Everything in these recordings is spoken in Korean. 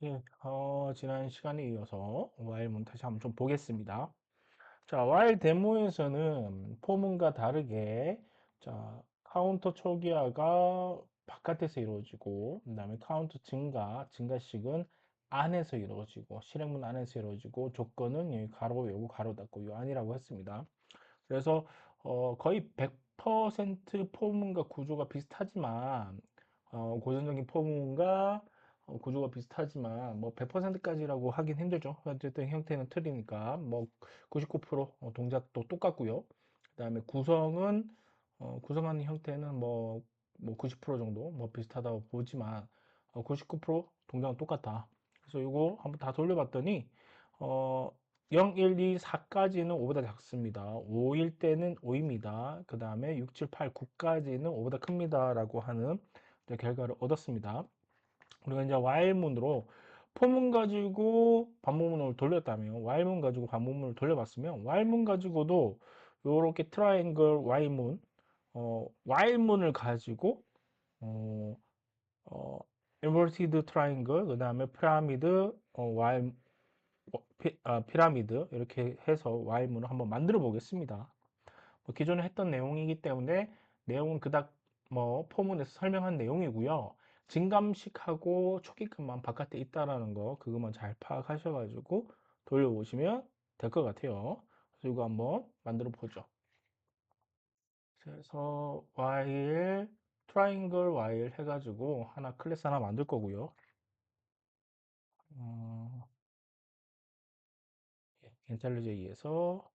예, 지난 시간에 이어서 와일문 다시 한번 좀 보겠습니다. 자, 와일 데모에서는 포문과 다르게, 자, 카운터 초기화가 바깥에서 이루어지고, 그다음에 카운터 증가식은 안에서 이루어지고, 실행문 안에서 이루어지고, 조건은 여기 가로 열고 가로 닫고 요 안이라고 했습니다. 그래서 거의 100% 포문과 구조가 비슷하지만 고전적인 포문과 구조가 비슷하지만 뭐 100%까지라고 하긴 힘들죠. 어쨌든 형태는 틀리니까 뭐 99% 동작도 똑같고요. 그다음에 구성하는 형태는 뭐 90% 정도 뭐 비슷하다고 보지만 99% 동작은 똑같다. 그래서 이거 한번 다 돌려봤더니 어, 0, 1, 2, 4까지는 5보다 작습니다. 5일 때는 5입니다. 그 다음에 6, 7, 8, 9까지는 5보다 큽니다. 라고 하는 결과를 얻었습니다. 그리고 이제 while문으로 포문 가지고 반복문을 돌렸다면 while문 가지고 반복문을 돌려봤으면 while문 가지고도 이렇게 트라이앵글 while문 while문을 가지고 어, 어, inverted triangle 그 다음에 피라미드 while 피라미드 이렇게 해서 Y문을 한번 만들어 보겠습니다. 기존에 했던 내용이기 때문에 내용은 그닥 뭐 포문에서 설명한 내용이고요. 진감식하고 초기값만 바깥에 있다라는 거 그것만 잘 파악하셔가지고 돌려보시면 될 것 같아요. 그래서 이거 한번 만들어 보죠. 그래서 while 트라이앵글 while 해가지고 클래스 하나 만들 거고요. 어, 인텔리제이에서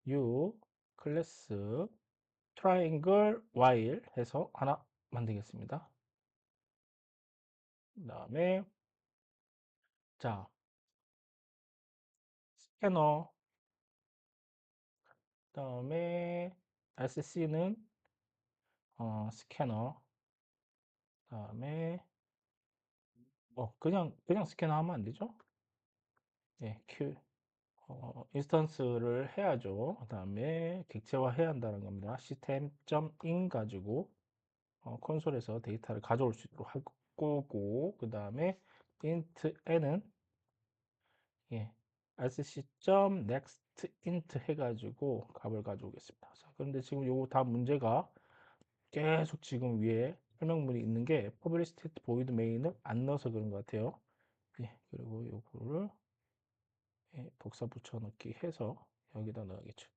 U 클래스 트라이앵글 while 해서 하나 만들겠습니다. 그 다음에 자 스캐너 그 다음에 SC는 스캐너 그 다음에 그냥 스캐너 하면 안 되죠? 예, 인스턴스를 해야죠. 그 다음에 객체화 해야 한다는 겁니다. 시스템.in 가지고 콘솔에서 데이터를 가져올 수 있도록 할 거고 그 다음에 int n은 예, rcc.nextInt 해가지고 값을 가져오겠습니다. 자, 그런데 지금 요거 다 문제가 계속 지금 위에 설명문이 있는 게 public state void main을 안 넣어서 그런 것 같아요. 예, 그리고 요거를 복사 붙여넣기 해서 여기다 넣어야겠죠.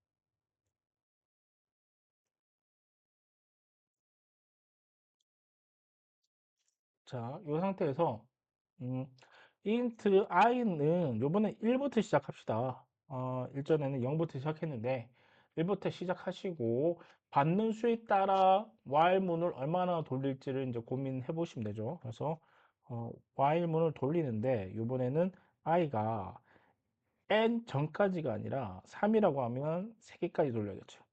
자, 이 상태에서 음, int i는 요번에 1부터 시작합시다. 일전에는 0부터 시작했는데 1부터 시작하시고 받는 수에 따라 while문을 얼마나 돌릴지를 이제 고민해 보시면 되죠. 그래서 while문을 돌리는데 요번에는 i가 n 전까지가 아니라 3이라고 하면 3개까지 돌려야겠죠.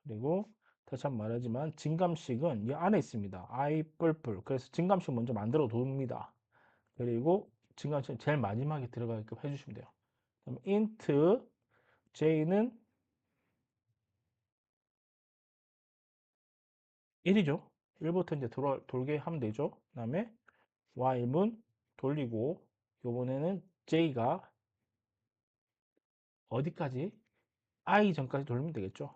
그리고 다시 한번 말하지만 진감식은 이 안에 있습니다. i 뿔뿔. 그래서 진감식 먼저 만들어 둡니다. 그리고 증가점 제일 마지막에 들어가게끔 해주시면 돼요. 그럼 int j는 1이죠. 1부터 이제 돌게 하면 되죠. 그 다음에 while문 돌리고 요번에는 j가 어디까지? i 전까지 돌리면 되겠죠.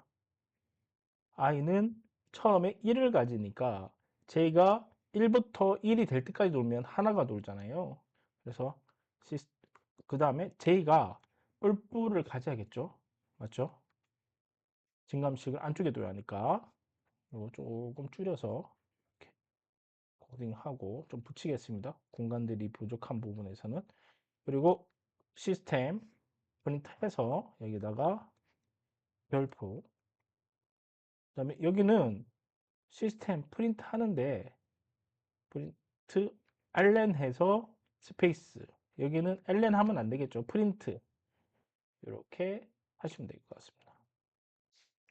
i는 처음에 1을 가지니까 j가 1부터 1이 될 때까지 돌면 하나가 돌잖아요. 그래서 그 다음에 j가 뿔뿔을 가져야겠죠. 맞죠? 진감식을 안쪽에 둬야 하니까 이거 조금 줄여서 이렇게 코딩하고 좀 붙이겠습니다. 공간들이 부족한 부분에서는. 그리고 시스템 프린트해서 여기다가 별표. 그다음에 여기는 시스템 프린트 하는데 프린트 ln 해서 스페이스. 여기는 ln 하면 안 되겠죠. 프린트 이렇게 하시면 될 것 같습니다.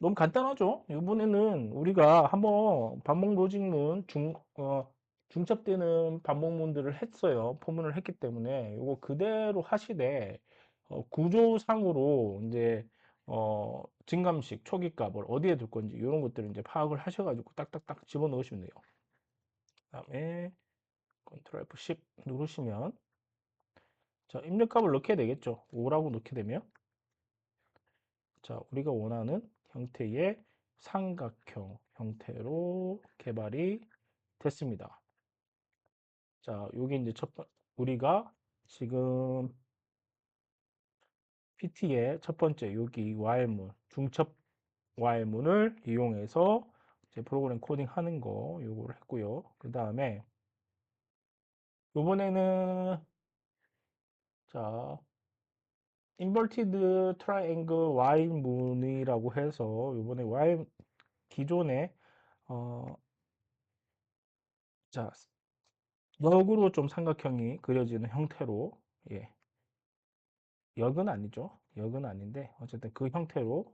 너무 간단하죠? 이번에는 우리가 한번 반복 로직문 중첩되는 반복문들을 했어요. 포문을 했기 때문에 이거 그대로 하시되 구조상으로 이제 진감식 초기값을 어디에 둘 건지 이런 것들을 이제 파악을 하셔가지고 딱딱딱 집어넣으시면 돼요. 그다음에 컨트롤 F10 누르시면 자, 입력값을 넣게 되겠죠. 5라고 넣게 되면 자, 우리가 원하는 형태의 삼각형 형태로 개발이 됐습니다. 자, 요게 이제 우리가 지금 PT의 첫 번째 여기 while문, 중첩 while문을 이용해서 이제 프로그램 코딩 하는 거 요거를 했고요. 그 다음에 요번에는 자, inverted triangle while문이라고 해서 요번에 while 기존에 자, 역으로 좀 삼각형이 그려지는 형태로 예, 역은 아니죠. 역은 아닌데 어쨌든 그 형태로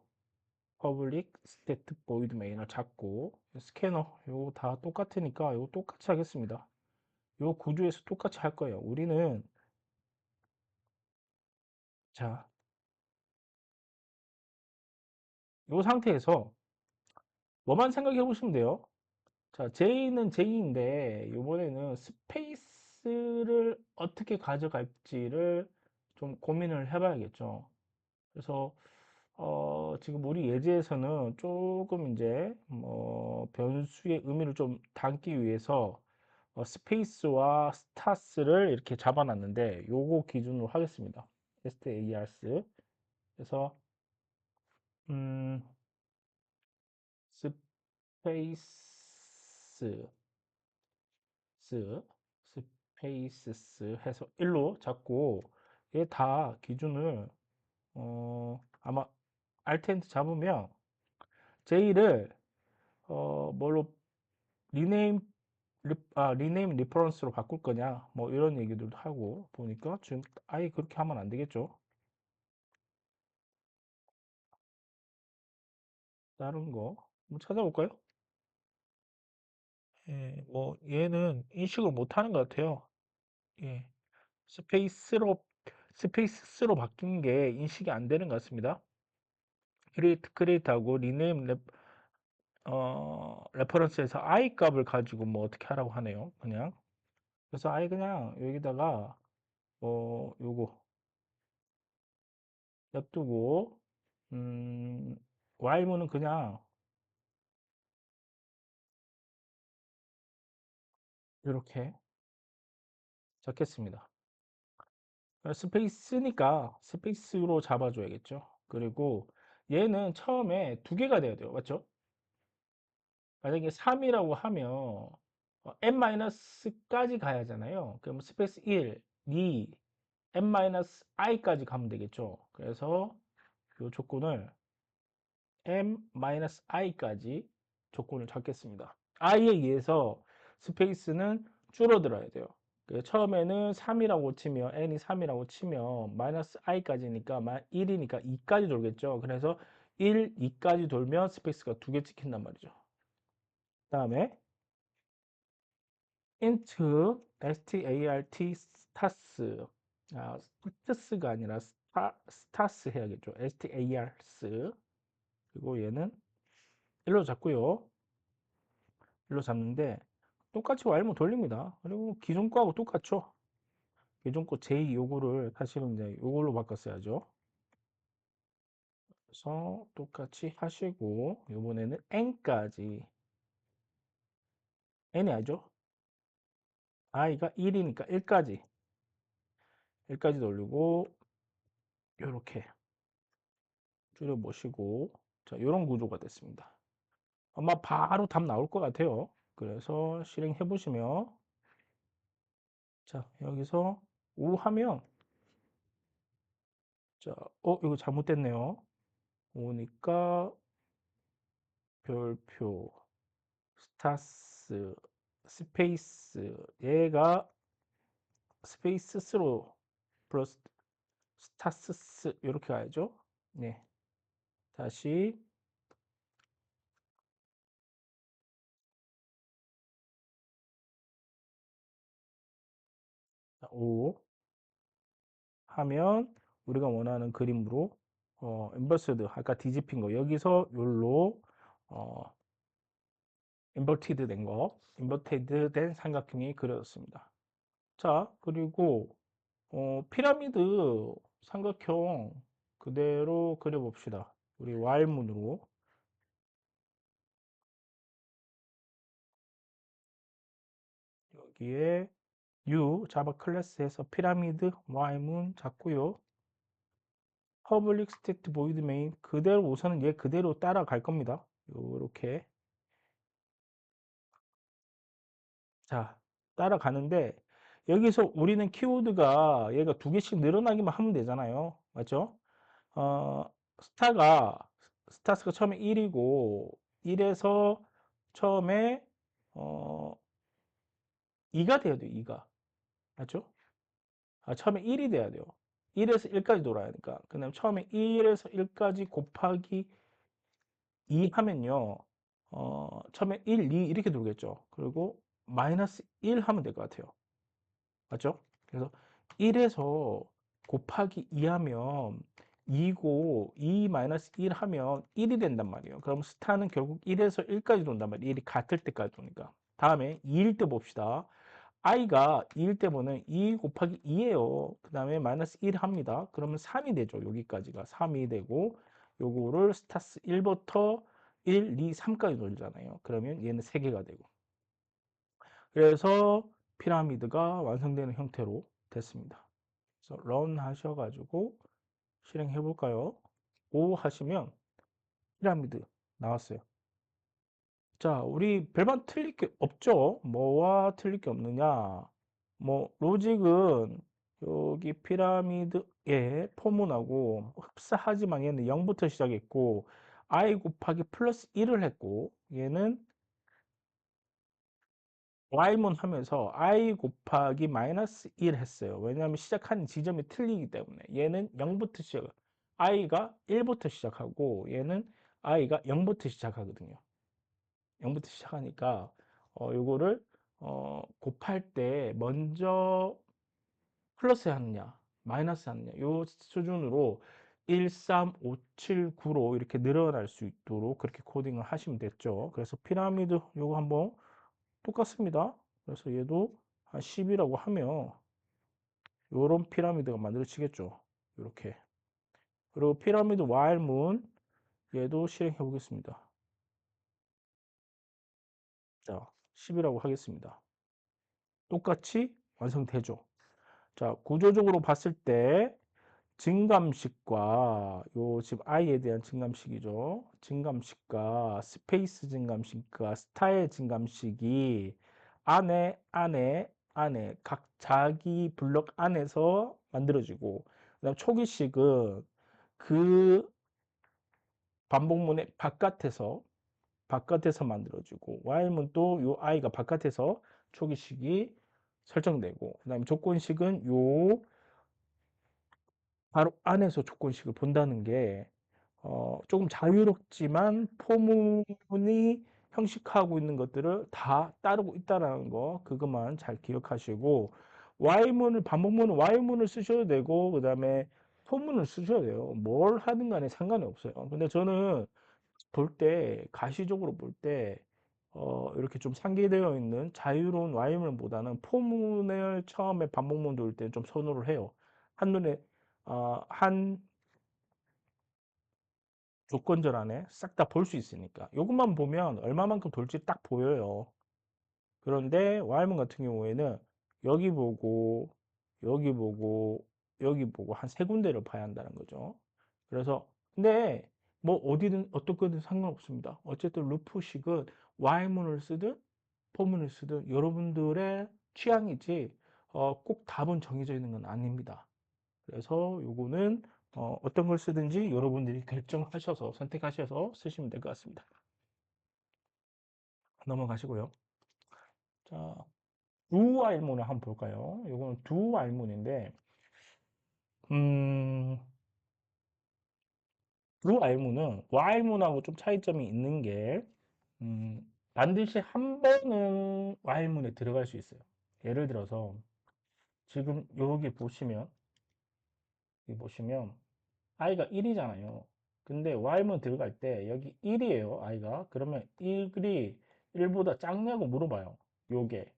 public static void main을 잡고 스캐너 요거 다 똑같으니까 요거 똑같이 하겠습니다. 요 구조에서 똑같이 할 거예요. 우리는 자, 요 상태에서 뭐만 생각해 보시면 돼요. 자, J는 J인데 이번에는 스페이스를 어떻게 가져갈지를 좀 고민을 해봐야겠죠. 그래서 지금 우리 예제에서는 조금 이제 뭐 변수의 의미를 좀 담기 위해서 스페이스와 스타스를 이렇게 잡아놨는데 요거 기준으로 하겠습니다. stars 그래서 음, 스페이스 스페이스스 해서 1로 잡고 얘 다 기준을 아마 알텐트 잡으면 J를 뭘로 리네임 리네임 리퍼런스로 바꿀 거냐 뭐 이런 얘기들도 하고 보니까 지금 아예 그렇게 하면 안 되겠죠. 다른 거 한번 찾아볼까요? 예, 뭐 얘는 인식을 못 하는 것 같아요. 예, 스페이스로 스페이스로 바뀐 게 인식이 안 되는 것 같습니다. 크리에이트하고 리네임 레퍼런스에서 i 값을 가지고 뭐 어떻게 하라고 하네요. 그냥 그래서 i 그냥 여기다가 요거 냅두고 while문은 그냥 이렇게 적겠습니다. 스페이스니까 스페이스로 잡아줘야겠죠. 그리고 얘는 처음에 두 개가 돼야 돼요. 맞죠? 만약에 3이라고 하면 n-까지 가야 하잖아요. 그럼 스페이스 1, 2, n-i까지 가면 되겠죠. 그래서 이 조건을 m-i까지 조건을 잡겠습니다. i에 의해서 스페이스는 줄어들어야 돼요. 처음에는 3이라고 치면 n이 3이라고 치면 마이너스 i까지니까 1이니까 2까지 돌겠죠. 그래서 1, 2까지 돌면 스페이스가 두 개 찍힌단 말이죠. 그다음에 int start 스타스가 아니라 스타스 해야겠죠. stars 그리고 얘는 1로 잡고요. 1로 잡는데 똑같이 while문 돌립니다. 그리고 기존 거하고 똑같죠. 기존 거 J 요거를 사실은 이제 요걸로 바꿨어야죠. 그래서 똑같이 하시고 이번에는 n까지 n이 아니죠. i가 1이니까 1까지 돌리고 이렇게 줄여 보시고 자 이런 구조가 됐습니다. 아마 바로 답 나올 것 같아요. 그래서 실행해 보시면 자 여기서 우 하면 자 이거 잘못됐네요. 오니까 별표 스타스 스페이스 얘가 스페이스스로 플러스 스타스스 이렇게 가야죠. 네. 다시 5 하면 우리가 원하는 그림으로 인버스드 아까 뒤집힌 거 여기서 요로 어, 인버티드 된 삼각형이 그려졌습니다. 자, 그리고 피라미드 삼각형 그대로 그려봅시다. 우리 Y문으로. 여기에 U 자바 클래스에서 피라미드 Y문 잡고요. 퍼블릭 스테이트 보이드 메인 그대로 우선은 얘 그대로 따라갈 겁니다. 요렇게. 자, 따라가는데 여기서 우리는 키워드가 얘가 두 개씩 늘어나기만 하면 되잖아요. 맞죠? 어, 스타가 스타스가 처음에 1이고 1에서 처음에 어, 2가 돼야 돼요. 2가. 맞죠? 처음에 1이 돼야 돼요. 1에서 1까지 돌아야 하니까. 그다음 처음에 1에서 1까지 곱하기 2 하면요. 처음에 1, 2 이렇게 돌겠죠. 그리고 마이너스 1 하면 될 것 같아요. 맞죠? 그래서 1에서 곱하기 2 하면 2고 2 마이너스 1 하면 1이 된단 말이에요. 그럼 스타는 결국 1에서 1까지 돈단 말이에요. 1이 같을 때까지 도니까. 다음에 2일 때 봅시다. i가 2일 때 보면 2 곱하기 2예요. 그 다음에 마이너스 1 합니다. 그러면 3이 되죠. 여기까지가 3이 되고 요거를 스타스 1부터 1, 2, 3까지 돌잖아요. 그러면 얘는 3개가 되고. 그래서 피라미드가 완성되는 형태로 됐습니다. 그래서 run 하셔가지고 실행해 볼까요? O 하시면 피라미드 나왔어요. 자, 우리 별반 틀릴 게 없죠? 뭐와 틀릴 게 없느냐? 뭐 로직은 여기 피라미드의 포문하고 흡사하지만 얘는 0부터 시작했고 i 곱하기 플러스 1을 했고 얘는 y문 하면서 i 곱하기 마이너스 1 했어요. 왜냐하면 시작하는 지점이 틀리기 때문에 얘는 0부터 시작 i가 1부터 시작하고 얘는 i가 0부터 시작하거든요. 0부터 시작하니까 요거를 곱할 때 먼저 플러스 하느냐 마이너스 하느냐 요 수준으로 1, 3, 5, 7, 9로 이렇게 늘어날 수 있도록 그렇게 코딩을 하시면 됐죠. 그래서 피라미드 요거 한번 똑같습니다. 그래서 얘도 한 10이라고 하면 요런 피라미드가 만들어지겠죠. 이렇게. 그리고 피라미드 와일문 얘도 실행해 보겠습니다. 자, 10이라고 하겠습니다. 똑같이 완성되죠. 자, 구조적으로 봤을 때 증감식과 요 지금 i에 대한 증감식이죠. 증감식과 스페이스 증감식과 스타일 증감식이 안에 각 자기 블록 안에서 만들어지고 그다음 초기식은 그 반복문의 바깥에서 만들어지고 while문 또 요 i가 바깥에서 초기식이 설정되고 그다음에 조건식은 요 바로 안에서 조건식을 본다는 게 조금 자유롭지만 포문이 형식화하고 있는 것들을 다 따르고 있다라는 거 그것만 잘 기억하시고 Y문을 반복문은 Y문을 쓰셔도 되고 그다음에 소문을 쓰셔도 돼요. 뭘 하든 간에 상관이 없어요. 근데 저는 볼 때 가시적으로 볼 때 이렇게 좀 상기되어 있는 자유로운 Y문보다는 포문을 처음에 반복문 돌 때 좀 선호를 해요. 한눈에 한 조건절 안에 싹 다 볼 수 있으니까 이것만 보면 얼마만큼 돌지 딱 보여요. 그런데 Y문 같은 경우에는 여기 보고 여기 보고 여기 보고 한 세 군데를 봐야 한다는 거죠. 그래서 근데 뭐 어디든 어떻게든 상관없습니다. 어쨌든 루프식은 Y문을 쓰든 포문을 쓰든 여러분들의 취향이지 꼭 답은 정해져 있는 건 아닙니다. 그래서 요거는 어떤 걸 쓰든지 여러분들이 결정하셔서 선택하셔서 쓰시면 될 것 같습니다. 넘어가시고요. 자, 두 알문을 한번 볼까요? 요거는 두 알문인데 음, 두 알문은 Y문하고 좀 차이점이 있는 게 반드시 한 번은 Y문에 들어갈 수 있어요. 예를 들어서 지금 여기 보시면 i가 1이잖아요. 근데 y문 들어갈 때 여기 1이에요, i가. 그러면 1이 1보다 작냐고 물어봐요. 요게.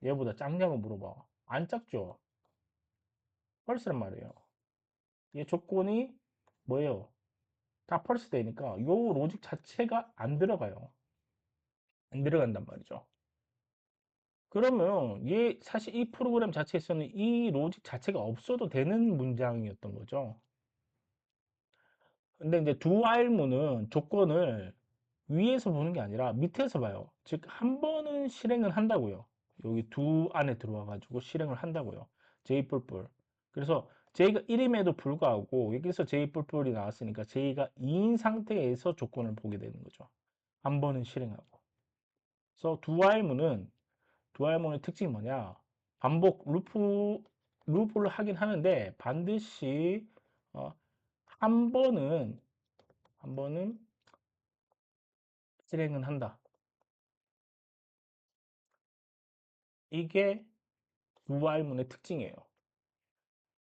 얘보다 작냐고 물어봐. 안 작죠? 펄스란 말이에요. 이 조건이 뭐예요? 다 펄스 되니까 요 로직 자체가 안 들어가요. 안 들어간단 말이죠. 그러면 얘 사실 이 프로그램 자체에서는 이 로직 자체가 없어도 되는 문장이었던 거죠. 근데 이제 do while문은 조건을 위에서 보는 게 아니라 밑에서 봐요. 즉, 한 번은 실행을 한다고요. 여기 do 안에 들어와 가지고 실행을 한다고요. J 뿔뿔. 그래서 J가 1임에도 불구하고 여기서 J 뿔뿔이 나왔으니까 J가 2인 상태에서 조건을 보게 되는 거죠. 한 번은 실행하고. 그래서 do while문의 특징이 뭐냐? 반복 루프를 하긴 하는데 반드시 어, 한 번은 한 번은 실행은 한다. 이게 do while문의 특징이에요.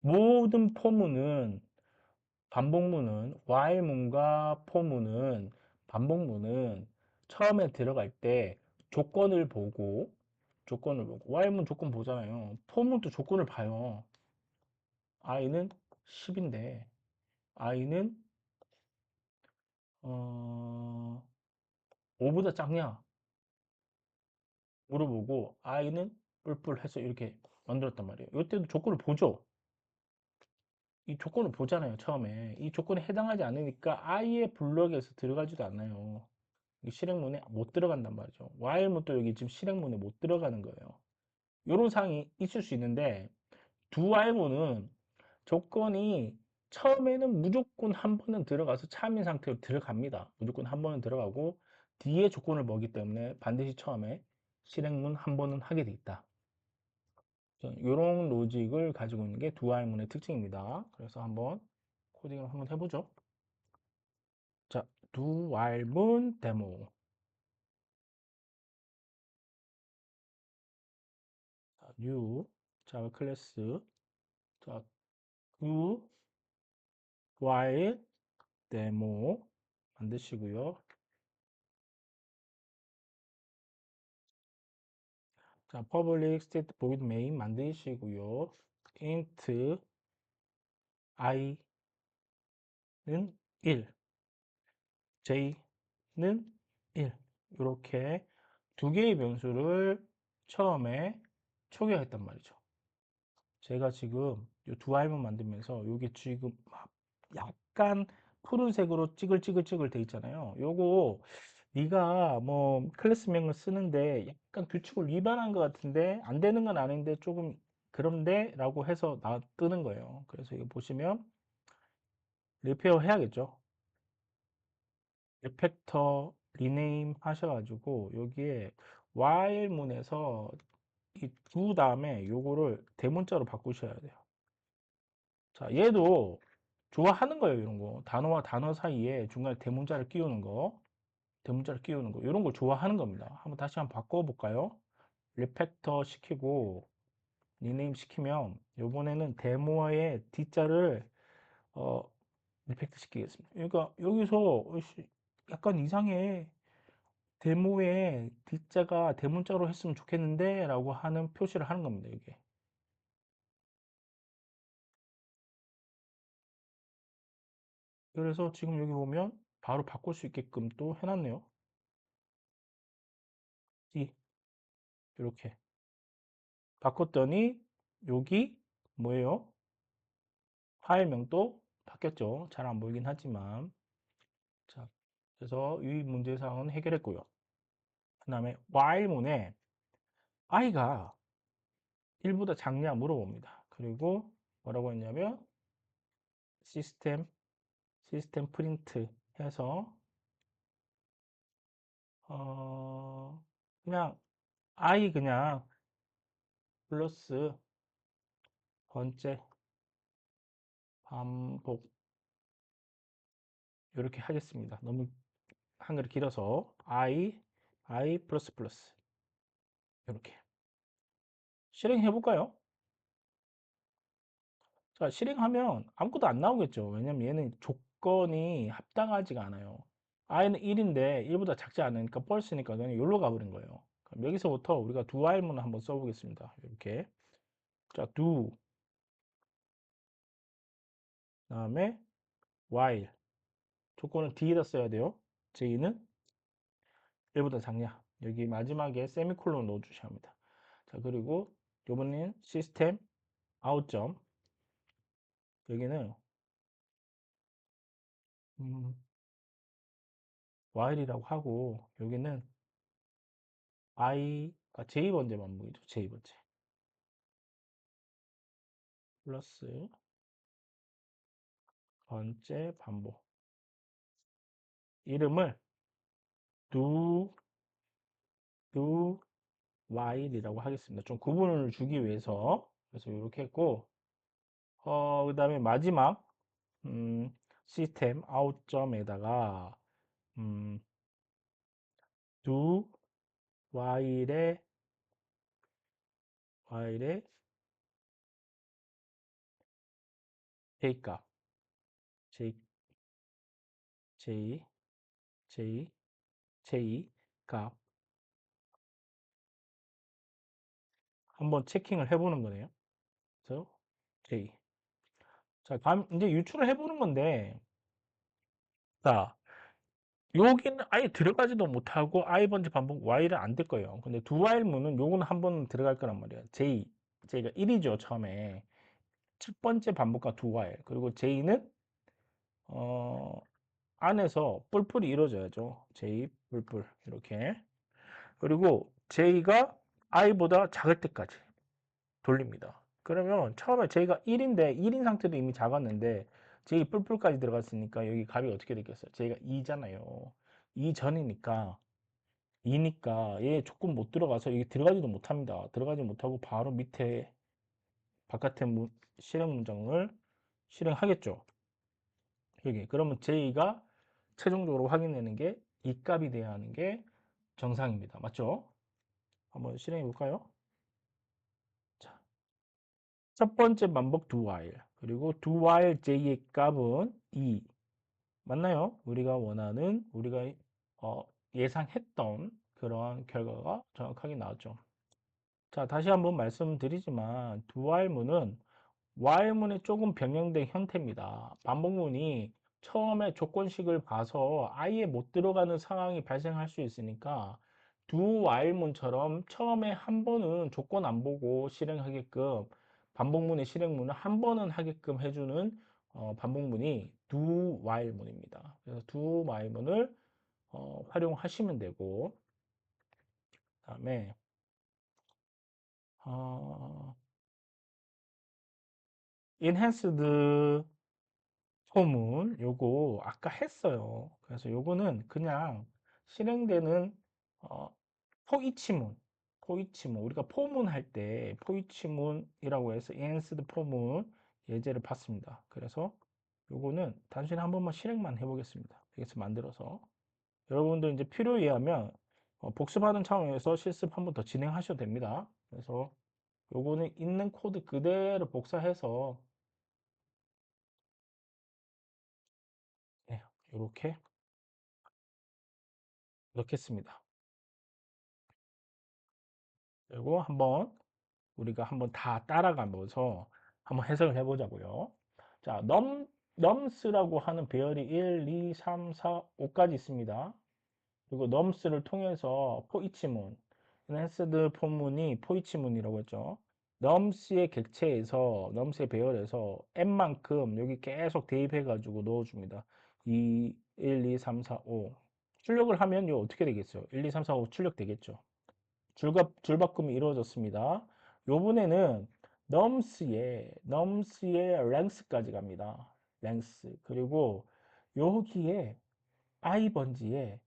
모든 포문은 반복문은 while문과 포문은 반복문은 처음에 들어갈 때 조건을 보고 while문 조건 보잖아요. 포문도 조건을 봐요. i는 10인데 i는 5보다 작냐 물어보고 i는 뿔뿔 해서 이렇게 만들었단 말이에요. 이때도 조건을 보죠. 이 조건을 보잖아요, 처음에. 이 조건에 해당하지 않으니까 i의 블럭에서 들어가지도 않아요. 이 실행문에 못 들어간단 말이죠. while문도 여기 지금 실행문에 못 들어가는 거예요. 이런 상황이 있을 수 있는데 do while문은 조건이 처음에는 무조건 한 번은 들어가서 참인 상태로 들어갑니다. 무조건 한 번은 들어가고 뒤에 조건을 보기 때문에 반드시 처음에 실행문 한 번은 하게 돼 있다. 이런 로직을 가지고 있는 게 do while문의 특징입니다. 그래서 한번 코딩을 한번 해보죠. 자, do while문 데모. 자, new 자바 클래스. 자, do while 데모 만드시고요. 자, public state void main 만드시고요. int i는 1, j는 1. 이렇게 두 개의 변수를 처음에 초기화했단 말이죠. 제가 지금 이 두 아이만 만들면서 이게 지금 약간 푸른색으로 찌글찌글찌글 돼 있잖아요. 요거 네가 뭐 클래스명을 쓰는데 약간 규칙을 위반한 것 같은데 안 되는 건 아닌데 조금 그런데 라고 해서 나 뜨는 거예요. 그래서 이거 보시면 리페어 해야겠죠. 리팩터 리네임 하셔가지고 여기에 while문에서 이 두 다음에 요거를 대문자로 바꾸셔야 돼요. 자, 얘도 좋아하는 거예요, 이런 거. 단어와 단어 사이에 중간에 대문자를 끼우는 거, 이런 걸 좋아하는 겁니다. 한번 다시 한번 바꿔볼까요? 리팩터 시키고, 리네임 시키면, 요번에는 데모의 D자를, 어, 리팩트 시키겠습니다. 그러니까 여기서 약간 이상해. 데모에 D자가 대문자로 했으면 좋겠는데, 라고 하는 표시를 하는 겁니다, 이게. 그래서 지금 여기 보면 바로 바꿀 수 있게끔 또 해놨네요. D. 이렇게. 바꿨더니 여기 뭐예요? 파일명도 바뀌었죠. 잘 안 보이긴 하지만. 자, 그래서 이 문제사항은 해결했고요. 그 다음에 while문에 i가 1보다 작냐 물어봅니다. 그리고 뭐라고 했냐면 시스템 프린트 해서 그냥 i 그냥 플러스 번째 반복 이렇게 하겠습니다. 너무 한글이 길어서 i 플러스 플러스 이렇게 실행해 볼까요? 자, 실행하면 아무것도 안 나오겠죠. 왜냐면 얘는 조건이 합당하지가 않아요. i는 1인데 1보다 작지 않으니까 펄스니까 그냥 여기로 가버린 거예요. 그럼 여기서부터 우리가 do while문을 한번 써보겠습니다. 이렇게 자, do, 다음에 while. 조건을 뒤에다 써야 돼요. j는 1보다 작냐. 여기 마지막에 세미콜론 넣어주셔야 합니다. 자, 그리고 요번엔 시스템 아웃점. 여기는 음, while이라고 하고 여기는 J번째 반복이죠. J번째. 플러스 번째 반복. 이름을 do, do, while이라고 하겠습니다. 좀 구분을 주기 위해서. 그래서 이렇게 했고, 그 다음에 마지막, 시스템 아웃점에다가, 음, do, while의 j 값, j, j, j, j 값 한번 체킹을 해보는 거네요. 그래서 j. 자, 이제 유출을 해보는 건데, 자, 여기는 아예 들어가지도 못하고 I번째 반복 Y는 안 될 거예요. 근데 두 while문은 요거는 한 번 들어갈 거란 말이에요. J가 1이죠, 처음에. 첫 번째 반복과 두 while. 그리고 J는, 어, 안에서 뿔뿔이 이루어져야죠. J, 뿔뿔. 이렇게. 그리고 J가 I보다 작을 때까지 돌립니다. 그러면 처음에 J가 1인데 1인 상태도 이미 작았는데 J 뿔뿔까지 들어갔으니까 여기 값이 어떻게 되겠어요? J가 2잖아요. 2 전이니까 2니까 얘 조건 못 들어가서 이게 들어가지도 못합니다. 들어가지 못하고 바로 밑에 바깥에 실행 문장을 실행하겠죠. 여기 그러면 J가 최종적으로 확인되는 게 이 값이 돼야 하는 게 정상입니다. 맞죠? 한번 실행해 볼까요? 자, 첫 번째 반복 do while 그리고 do while J의 값은 2 맞나요? 우리가 어, 예상했던 그러한 결과가 정확하게 나왔죠. 자, 다시 한번 말씀드리지만 두 while문은 while문의 조금 변형된 형태입니다. 반복문이 처음에 조건식을 봐서 아예 못 들어가는 상황이 발생할 수 있으니까 두 while문처럼 처음에 한 번은 조건 안 보고 실행하게끔 반복문의 실행문을 한 번은 하게끔 해주는 반복문이 두 while문입니다. 그래서 두 while문을 활용하시면 되고 그다음에 어, enhanced 폼은 요거 아까 했어요. 그래서 요거는 그냥 실행되는 어, 포이치문, 포이치문 우리가 포문 할 때 포이치문이라고 해서 enhanced 폼은 예제를 봤습니다. 그래서 요거는 단순히 한 번만 실행만 해보겠습니다. 여기서 만들어서 여러분들 이제 필요에 의하면 복습하는 차원에서 실습 한 번 더 진행하셔도 됩니다. 그래서 요거는 있는 코드 그대로 복사해서 네, 이렇게 넣겠습니다. 그리고 우리가 한번 다 따라가면서 한번 해석을 해보자고요. 자, 넘스라고 하는 배열이 1, 2, 3, 4, 5까지 있습니다. 그리고 넘스를 통해서 포이치문, 엔핸스드 폼문이 포이치문이라고 했죠. 넘스의 객체에서, 넘스의 배열에서 n만큼 여기 계속 대입해가지고 넣어줍니다. 2, 1, 2, 3, 4, 5. 출력을 하면 요 어떻게 되겠어요? 1, 2, 3, 4, 5 출력되겠죠. 줄바꿈이 이루어졌습니다. 요번에는 넘스의 랭스까지 갑니다. 랭스. 그리고 여기에 i번지에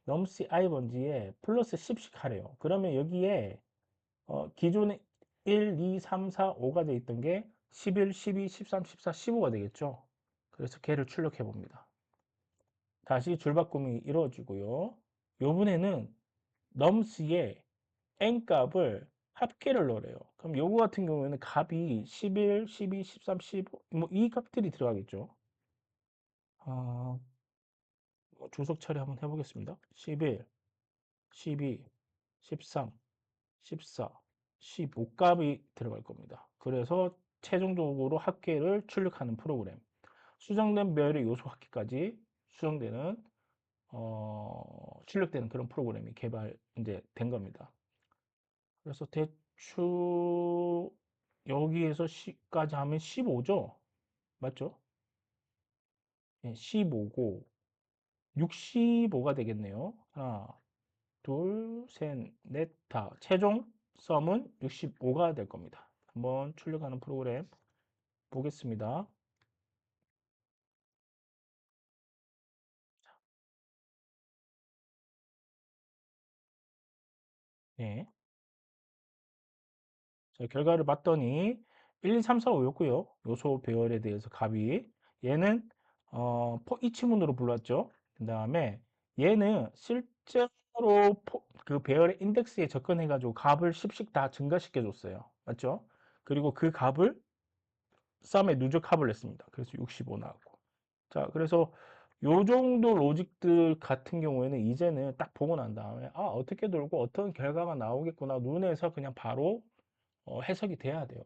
넘스 i번지에 플러스 10씩 하래요. 그러면 여기에 기존에 1, 2, 3, 4, 5가 돼 있던 게 11, 12, 13, 14, 15가 되겠죠. 그래서 걔를 출력해 봅니다. 다시 줄바꿈이 이루어지고요. 요번에는 넘스의 n값을 합계를 넣으래요. 그럼 요거 같은 경우에는 값이 11, 12, 13, 15, 뭐 이 값들이 들어가겠죠. 아, 주석 처리 한번 해보겠습니다. 11, 12, 13, 14, 15값이 들어갈 겁니다. 그래서 최종적으로 합계를 출력하는 프로그램. 수정된 배열의 요소 합계까지 수정되는 출력되는 그런 프로그램이 개발 이제 된 겁니다. 그래서 대충 여기에서 C까지 하면 15죠? 맞죠? 예, 15고 65가 되겠네요. 하나, 둘, 셋, 넷, 다. 최종 썸은 65가 될 겁니다. 한번 출력하는 프로그램 보겠습니다. 예. 자, 결과를 봤더니 1, 2, 3, 4, 5였고요. 요소 배열에 대해서 값이 얘는 이치문으로 불렀죠. 그 다음에 얘는 실제로 그 배열의 인덱스에 접근해가지고 값을 10씩 다 증가시켜 줬어요. 맞죠? 그리고 그 값을 썸에 누적합을 했습니다. 그래서 65 나왔고. 자, 그래서 요 정도 로직들 같은 경우에는 이제는 딱 보고 난 다음에 어떻게 돌고 어떤 결과가 나오겠구나 눈에서 그냥 바로 해석이 돼야 돼요.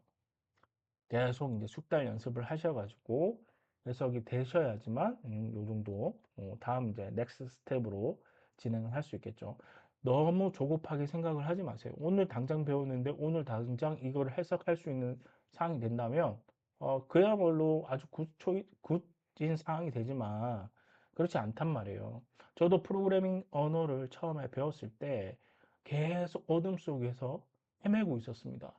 계속 이제 숙달 연습을 하셔가지고 해석이 되셔야지만 요 정도 다음 이제 넥스트 스텝으로 진행을 할 수 있겠죠. 너무 조급하게 생각을 하지 마세요. 오늘 당장 배우는데 오늘 당장 이걸 해석할 수 있는 상황이 된다면 그야말로 아주 굿인 상황이 되지만 그렇지 않단 말이에요. 저도 프로그래밍 언어를 처음에 배웠을 때 계속 어둠 속에서 헤매고 있었습니다.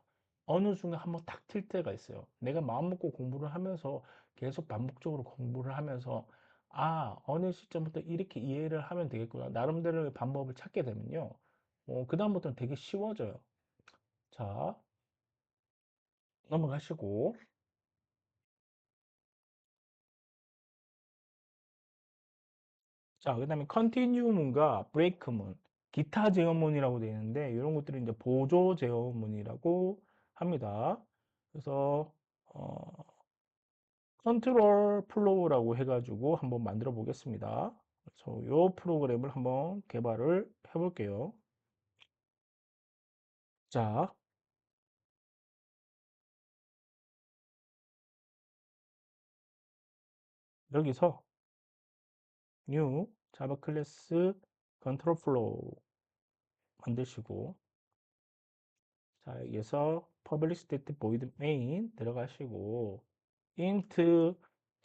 어느 순간 한번 딱 튈 때가 있어요. 내가 마음 먹고 공부를 하면서 계속 반복적으로 공부를 하면서 어느 시점부터 이렇게 이해를 하면 되겠구나. 나름대로의 방법을 찾게 되면요. 그다음부터는 되게 쉬워져요. 자, 넘어가시고. 자, 그다음에 컨티뉴문과 브레이크문, 기타 제어문이라고 되어 있는데 이런 것들이 이제 보조 제어문이라고 합니다. 그래서 어, 컨트롤 플로우라고 해가지고 한번 만들어 보겠습니다. 그래서 이 프로그램을 한번 개발을 해볼게요. 자, 여기서 new 자바 클래스 컨트롤 플로우 만드시고, 자, 여기서 public static void main 들어가시고, int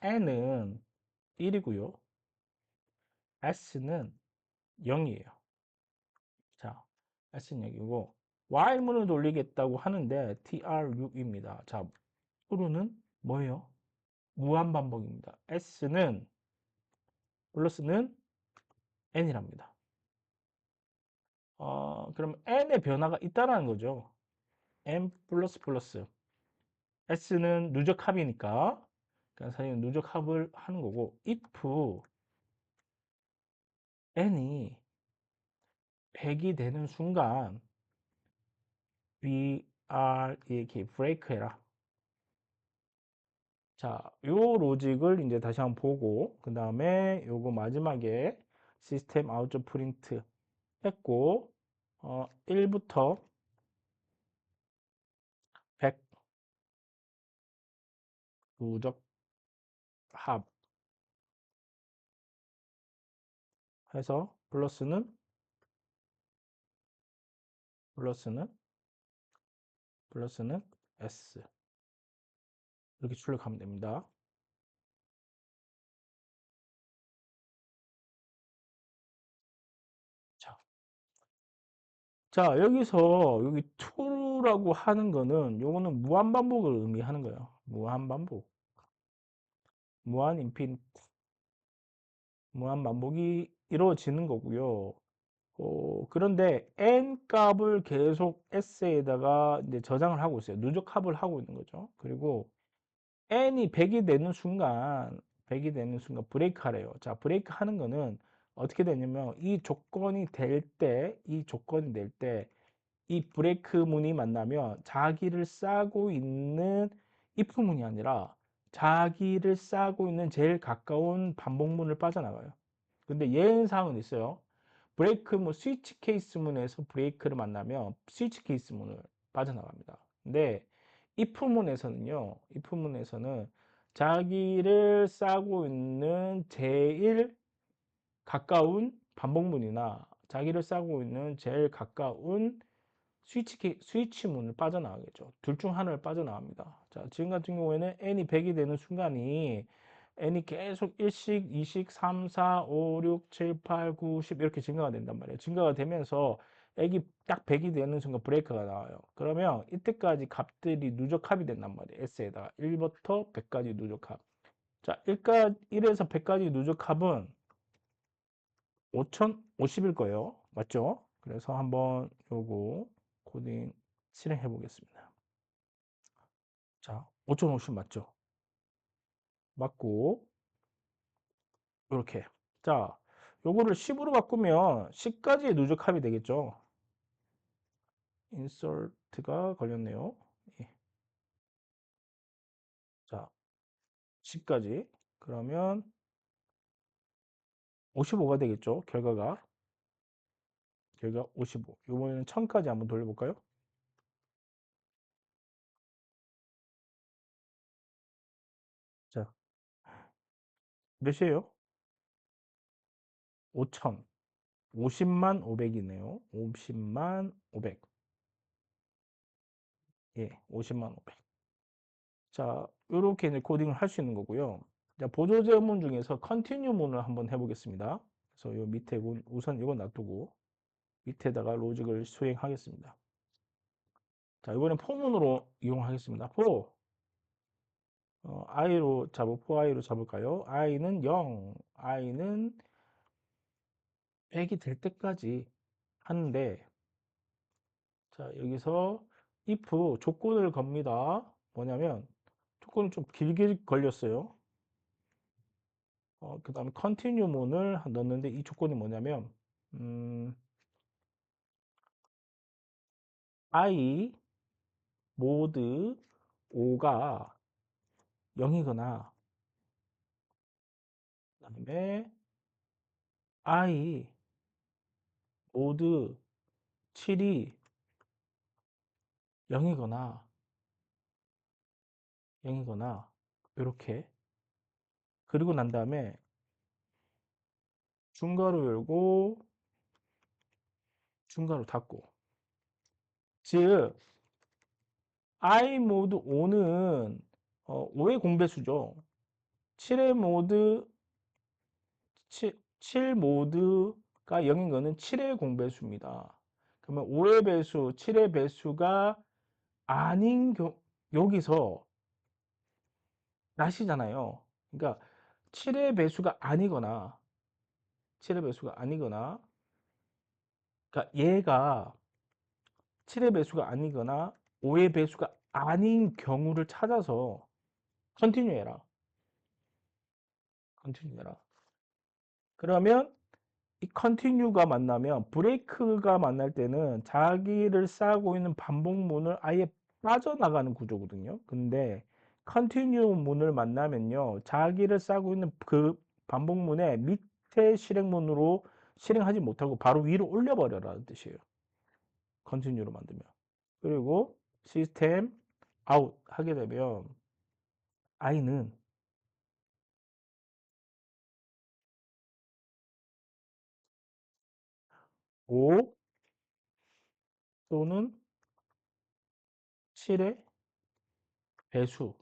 n은 1이고요. s는 0이에요. 자, s는 0이고, while문을 돌리겠다고 하는데 trU입니다. 자, true는 뭐예요? 무한 반복입니다. s는 플러스는 n이랍니다. 그럼 n의 변화가 있다라는 거죠. n 플러스 플러스 s는 누적 합이니까 그러니까 사실은 누적 합을 하는 거고 if n이 100이 되는 순간 이렇게 브레이크 해라. 자, 요 로직을 이제 다시 한번 보고 그 다음에 요거 마지막에 시스템 아웃 프린트 했고 1부터 100 누적 합 해서 플러스는 플러스는 S 이렇게 출력하면 됩니다. 자, 자 여기서 여기 to라고 하는 거는 요거는 무한 반복을 의미하는 거예요. 무한 반복, 무한 인피니트, 무한 반복이 이루어지는 거고요. 그런데 n 값을 계속 s에다가 이제 저장을 하고 있어요. 누적합을 하고 있는 거죠. 그리고 n이 100이 되는 순간, 100이 되는 순간 브레이크 하래요. 자, 브레이크 하는 거는 어떻게 되냐면 이 조건이 될 때, 이 조건이 될 때 이 브레이크 문이 만나면 자기를 싸고 있는 if 문이 아니라 자기를 싸고 있는 제일 가까운 반복문을 빠져나가요. 근데 예외사항은 있어요. 브레이크 문, 스위치 케이스 문에서 브레이크를 만나면 스위치 케이스 문을 빠져나갑니다. 근데 if 문에서는 자기를 싸고 있는 제일 가까운 반복문이나 자기를 싸고 있는 제일 가까운 스위치문을 빠져나가겠죠. 둘 중 하나를 빠져나갑니다. 자, 지금 같은 경우에는 n이 100이 되는 순간이 n이 계속 1씩, 2씩, 3, 4, 5, 6, 7, 8, 9, 10 이렇게 증가가 된단 말이에요. 증가가 되면서 액이 딱 100이 되는 순간 브레이크가 나와요. 그러면 이때까지 값들이 누적합이 된단 말이에요. S에다가 1부터 100까지 누적합. 자, 1에서 100까지 누적합은 5050일 거예요. 맞죠? 그래서 한번 요거 코딩 실행해 보겠습니다. 자, 5050 맞죠? 맞고, 이렇게. 자, 요거를 10으로 바꾸면 10까지의 누적 합이 되겠죠? 인설트가 걸렸네요. 예. 자, 10까지. 그러면 55가 되겠죠? 결과 55. 요번에는 1000까지 한번 돌려볼까요? 자, 몇이에요? 5000. 50만 500이네요. 50만 500. 예, 50만 500. 자, 이렇게 이제 코딩을 할 수 있는 거고요. 자, 보조제문 중에서 컨티뉴문을 한번 해보겠습니다. 그래서 요 밑에 우선 이거 놔두고 밑에다가 로직을 수행하겠습니다. 자, 이번엔 포문으로 이용하겠습니다. i로 잡을까요? i는 0, i는 100이 될 때까지 하는데, 자, 여기서 if 조건을 겁니다. 뭐냐면 조건이 좀 길게 걸렸어요. 그 다음에 컨티뉴문을 넣었는데 이 조건이 뭐냐면 음, i 모드 5가 0이거나 그다음에 i 모드 7이 0이거나 0이거나 이렇게 그리고 난 다음에 중괄호 열고 중괄호 닫고 즉 i 모드 5는 5의 공배수죠. 7의 모드 7 모드가 0인 거는 7의 공배수입니다. 그러면 5의 배수, 7의 배수가 아닌 여기서 나시잖아요. 그러니까 7의 배수가 아니거나 7의 배수가 아니거나 그러니까 얘가 7의 배수가 아니거나 5의 배수가 아닌 경우를 찾아서 컨티뉴 해라. 컨티뉴 해라. 그러면 이 컨티뉴가 만나면 브레이크가 만날 때는 자기를 싸고 있는 반복문을 아예 빠져나가는 구조거든요. 근데 컨티뉴 문을 만나면요. 자기를 싸고 있는 그 반복문의 밑에 실행문으로 실행하지 못하고 바로 위로 올려버려라는 뜻이에요. 컨티뉴로 만들면. 그리고 시스템 아웃 하게 되면 i는 5 또는 7의 배수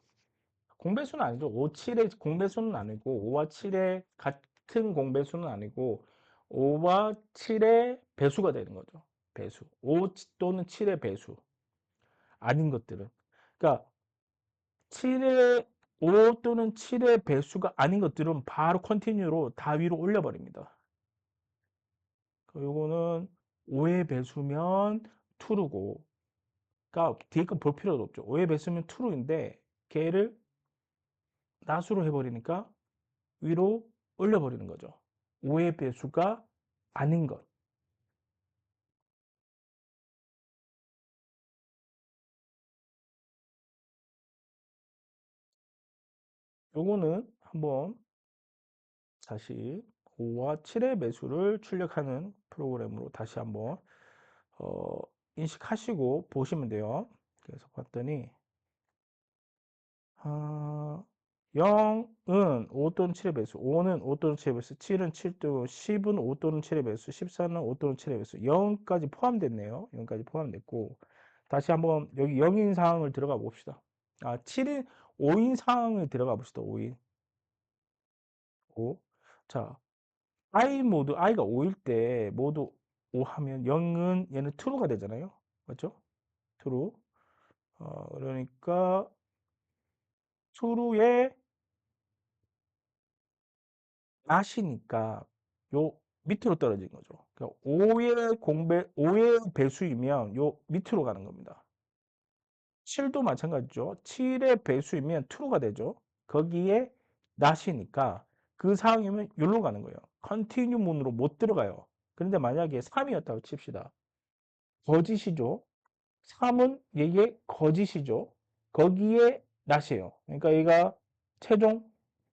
공배수는 아니죠. 5, 7의 공배수는 아니고 5와 7의 같은 공배수는 아니고 5와 7의 배수가 되는 거죠. 배수. 5 또는 7의 배수. 아닌 것들은. 그러니까 7의 5 또는 7의 배수가 아닌 것들은 바로 컨티뉴로 다 위로 올려버립니다. 요거는 5의 배수면 true고 그러니까 뒤에 거 볼 필요도 없죠. 5의 배수면 true인데 걔를 낫으로 해버리니까 위로 올려버리는 거죠. 5의 배수가 아닌 것. 요거는 한번 다시 5와 7의 배수를 출력하는 프로그램으로 다시 한번 어, 인식하시고 보시면 돼요. 그래서 봤더니 아, 0은 5 또는 7의 배수, 5는 5 또는 7의 배수, 7은 7 또는 10은 5 또는 7의 배수, 14는 5 또는 7의 배수, 0까지 포함됐네요. 0까지 포함됐고, 다시 한번 여기 0인 사항을 들어가 봅시다. 7인, 5인 사항을 들어가 봅시다. 5인. 5. 자, i가 5일 때 모두 5 하면 0은 얘는 true가 되잖아요. 맞죠? true. 그러니까 true의 not이니까 요 밑으로 떨어진 거죠. 그러니까 5의 배수이면 요 밑으로 가는 겁니다. 7도 마찬가지죠. 7의 배수이면 true가 되죠. 거기에 not이니까 그 상황이면 여기로 가는 거예요. continue 문으로 못 들어가요. 그런데 만약에 3이었다고 칩시다. 거짓이죠. 3은 얘의 거짓이죠. 거기에 not이에요. 그러니까 얘가 최종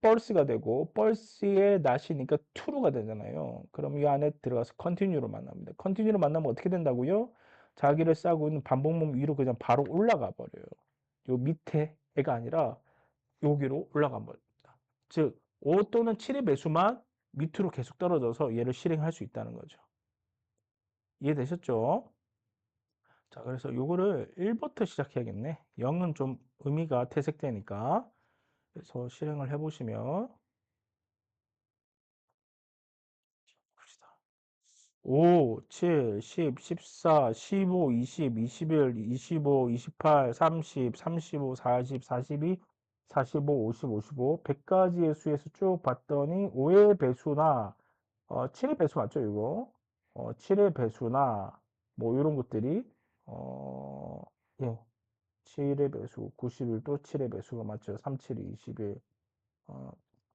false가 되고 false의 not이니까 true가 되잖아요. 그럼 이 안에 들어가서 continue로 만납니다. continue로 만나면 어떻게 된다고요? 자기를 싸고 있는 반복문 위로 그냥 바로 올라가 버려요. 요 밑에 애가 아니라 여기로 올라가 버립니다. 즉 5 또는 7의 배수만 밑으로 계속 떨어져서 얘를 실행할 수 있다는 거죠. 이해되셨죠? 자, 그래서 요거를 1부터 시작해야겠네. 0은 좀 의미가 퇴색되니까. 그래서 실행을 해보시면 봅시다. 5, 7, 10, 14, 15, 20, 21, 25, 28, 30, 35, 40, 42, 45, 50, 55, 100가지의 수에서 쭉 봤더니 5의 배수나 7의 배수 맞죠, 이거? 7의 배수나 뭐 이런 것들이 예, 7의 배수, 91도 7의 배수가 맞죠? 3, 7이 21,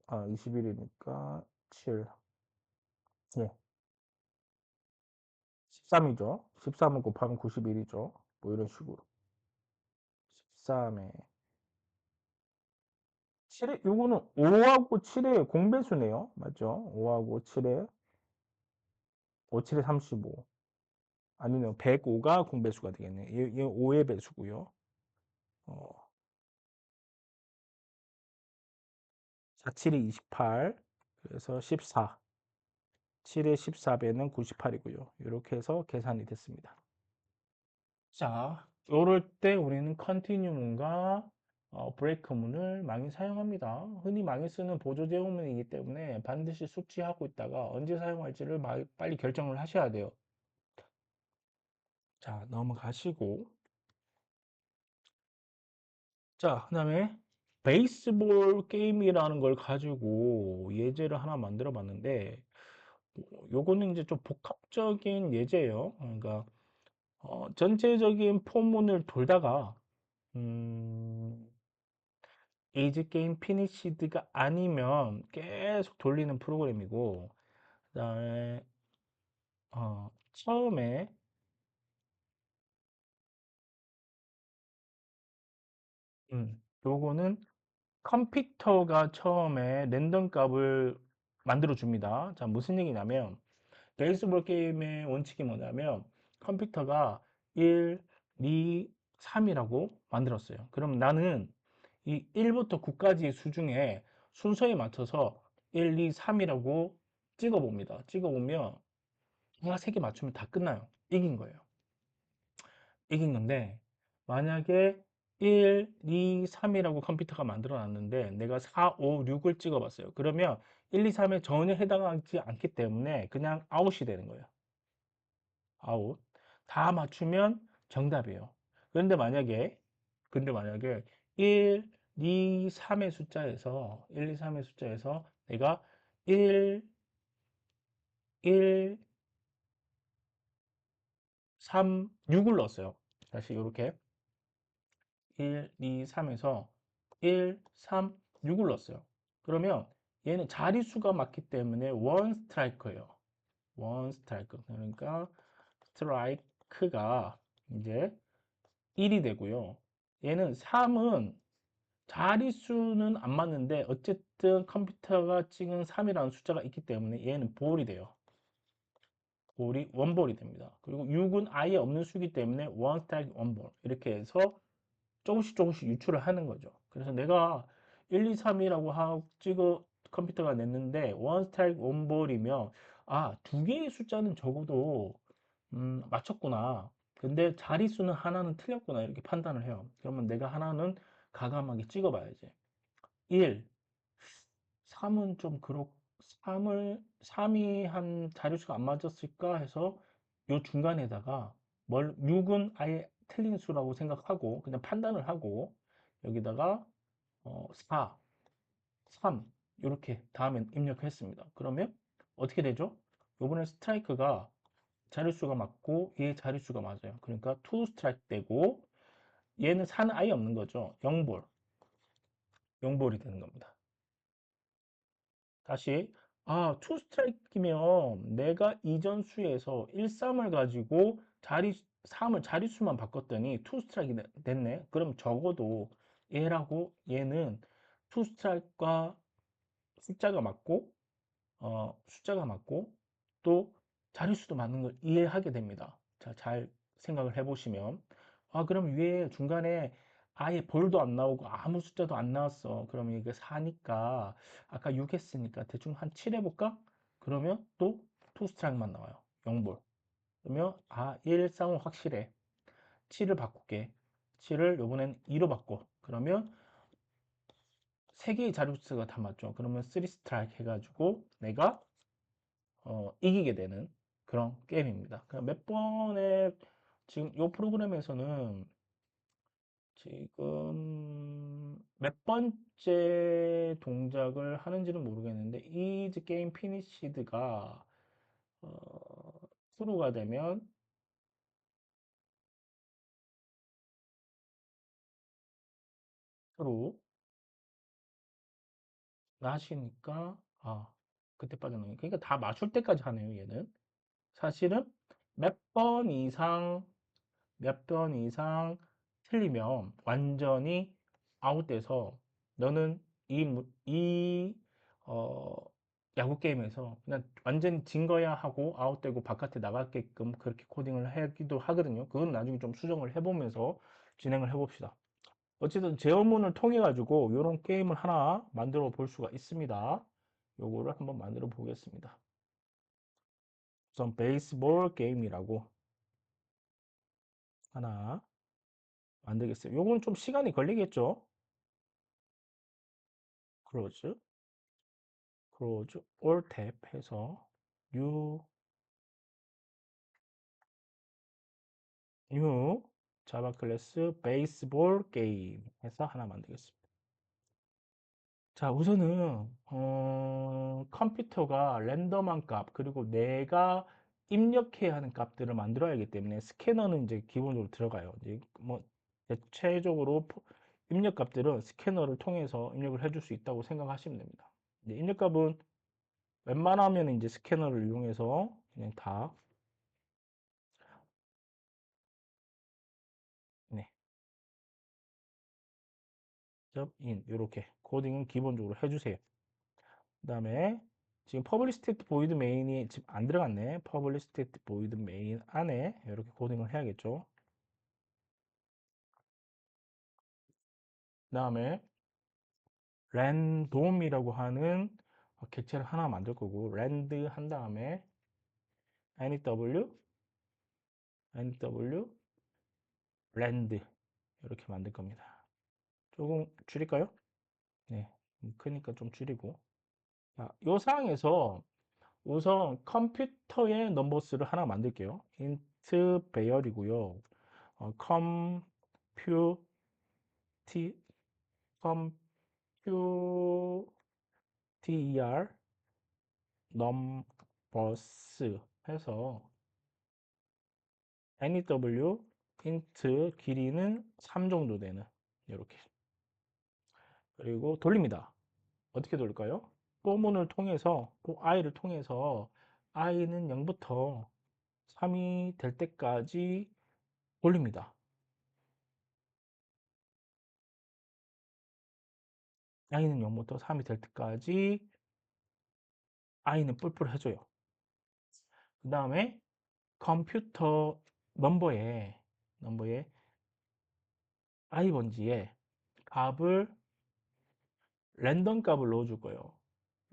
21이니까 7, 예, 13이죠. 13을 곱하면 91이죠. 뭐 이런 식으로. 13에 7에, 요거는 5하고 7의 공배수네요. 맞죠? 5하고 7의 5, 7의 35. 아니면 105가 공배수가 되겠네. 얘 5의 배수고요. 어, 4, 7이 28. 그래서 14. 7의 14배는 98이고요. 이렇게 해서 계산이 됐습니다. 자, 이럴 때 우리는 컨티뉴문과 브레이크문을 많이 사용합니다. 흔히 많이 쓰는 보조 제어문이기 때문에 반드시 숙지하고 있다가 언제 사용할지를 빨리 결정을 하셔야 돼요. 자, 넘어가시고. 자, 그다음에 베이스볼 게임이라는 걸 가지고 예제를 하나 만들어 봤는데 요거는 이제 좀 복합적인 예제예요. 그러니까 전체적인 포문을 돌다가 음, 에이지 게임 피니시드가 아니면 계속 돌리는 프로그램이고 그다음에 처음에 요거는 컴퓨터가 처음에 랜덤 값을 만들어 줍니다. 자, 무슨 얘기냐면 베이스볼 게임의 원칙이 뭐냐면 컴퓨터가 1, 2, 3이라고 만들었어요. 그럼 나는 이 1부터 9까지의 수 중에 순서에 맞춰서 1, 2, 3이라고 찍어봅니다. 찍어보면 하나 3개 맞추면 다 끝나요. 이긴 거예요. 이긴 건데 만약에 1, 2, 3이라고 컴퓨터가 만들어 놨는데 내가 4, 5, 6을 찍어봤어요. 그러면 1, 2, 3에 전혀 해당하지 않기 때문에 그냥 아웃이 되는 거예요. 아웃. 다 맞추면 정답이에요. 그런데 만약에 1, 2, 3의 숫자에서 1, 2, 3의 숫자에서 내가 1, 1, 3, 6을 넣었어요. 다시 이렇게 1, 2, 3에서 1, 3, 6을 넣었어요. 그러면 얘는 자릿수가 맞기 때문에 원 스트라이크예요. 원 스트라이크. 그러니까 스트라이크가 이제 1이 되고요. 얘는 3은 자릿수는 안 맞는데 어쨌든 컴퓨터가 찍은 3이라는 숫자가 있기 때문에 얘는 볼이 돼요. 볼이 원볼이 됩니다. 그리고 6은 아예 없는 수이기 때문에 원 스트라이크 원볼 이렇게 해서 조금씩 조금씩 유출을 하는 거죠. 그래서 내가 1, 2, 3이라고 하고 찍어 컴퓨터가 냈는데 원 스트라이크 원볼이면 아, 두 개의 숫자는 적어도 맞췄구나. 근데 자릿수는 하나는 틀렸구나. 이렇게 판단을 해요. 그러면 내가 하나는 가감하게 찍어봐야지. 1, 3은 좀 그렇고 3이 한 자릿수가 안 맞았을까 해서 요 중간에다가 6은 아예 틀린 수라고 생각하고 그냥 판단을 하고 여기다가 4, 3 이렇게 다음에 입력했습니다. 그러면 어떻게 되죠? 요번에 스트라이크가 자릿수가 맞고 얘 자릿수가 맞아요. 그러니까 2 스트라이크 되고 얘는 4는 아예 없는 거죠. 0볼, 0볼이 되는 겁니다. 다시 투 스트라이크면 내가 이전 수에서 1, 3을 가지고 3을 자릿수만 바꿨더니 투 스트라이크 됐네. 그럼 적어도 얘라고 얘는 투 스트라이크가 숫자가 맞고 숫자가 맞고 또 자릿수도 맞는 걸 이해하게 됩니다. 자, 잘 생각을 해보시면 그럼 위에 중간에 아예 볼도 안 나오고 아무 숫자도 안 나왔어. 그러면 이게 4니까 아까 6 했으니까 대충 한 7 해볼까? 그러면 또 투 스트라이크만 나와요. 0볼. 그러면 1, 3은 확실해. 7을 바꿀게. 7을 요번엔 2로 바꿔. 그러면 3개의 자릿수가 다 맞죠. 그러면 3 스트라이크 해가지고 내가 이기게 되는 그런 게임입니다. 몇 번의 지금 이 프로그램에서는 지금 몇 번째 동작을 하는지는 모르겠는데 is game finished가 true가 되면 true 하시니까 그때 빠져나오니 그러니까 다 맞출 때까지 하네요 얘는 사실은 몇 번 이상 몇 번 이상 틀리면 완전히 아웃돼서 너는 이 어, 야구 게임에서 그냥 완전히 진 거야 하고 아웃되고 바깥에 나가게끔 그렇게 코딩을 하기도 하거든요. 그건 나중에 좀 수정을 해보면서 진행을 해봅시다. 어쨌든 제어문을 통해 가지고 이런 게임을 하나 만들어 볼 수가 있습니다. 요거를 한번 만들어 보겠습니다. 우선 베이스볼 게임이라고 하나 만들겠어요. 요건 좀 시간이 걸리겠죠? 크로즈, 크로즈, 올 탭 해서 뉴 자바 클래스 베이스볼 게임 해서 하나 만들겠습니다. 자, 우선은 컴퓨터가 랜덤한 값 그리고 내가 입력해야 하는 값들을 만들어야 하기 때문에 스캐너는 이제 기본적으로 들어가요. 이제 뭐 대체적으로 입력 값들은 스캐너를 통해서 입력을 해줄 수 있다고 생각하시면 됩니다. 이제 입력 값은 웬만하면 이제 스캐너를 이용해서 그냥 다 네, 인 이렇게 코딩은 기본적으로 해주세요. 그 다음에 지금 public state void main이 지금 안 들어갔네. public state void main 안에 이렇게 코딩을 해야겠죠. 그 다음에 random이라고 하는 객체를 하나 만들 거고 rand 한 다음에 new new rand 이렇게 만들 겁니다. 조금 줄일까요? 네, 크니까 좀 줄이고. 자, 이 상황에서 우선 컴퓨터의 넘버스를 하나 만들게요. int 배열이고요. 컴퓨 컴퓨ter 넘버스 해서 new int 길이는 3 정도 되는 이렇게 그리고 돌립니다. 어떻게 돌릴까요? 포문을 통해서 i를 통해서 i는 0부터 3이 될 때까지 돌립니다. i는 0부터 3이 될 때까지 i는 뿔뿔 해줘요. 그 다음에 컴퓨터 넘버에 i번지에 값을 랜덤 값을 넣어줄 거예요.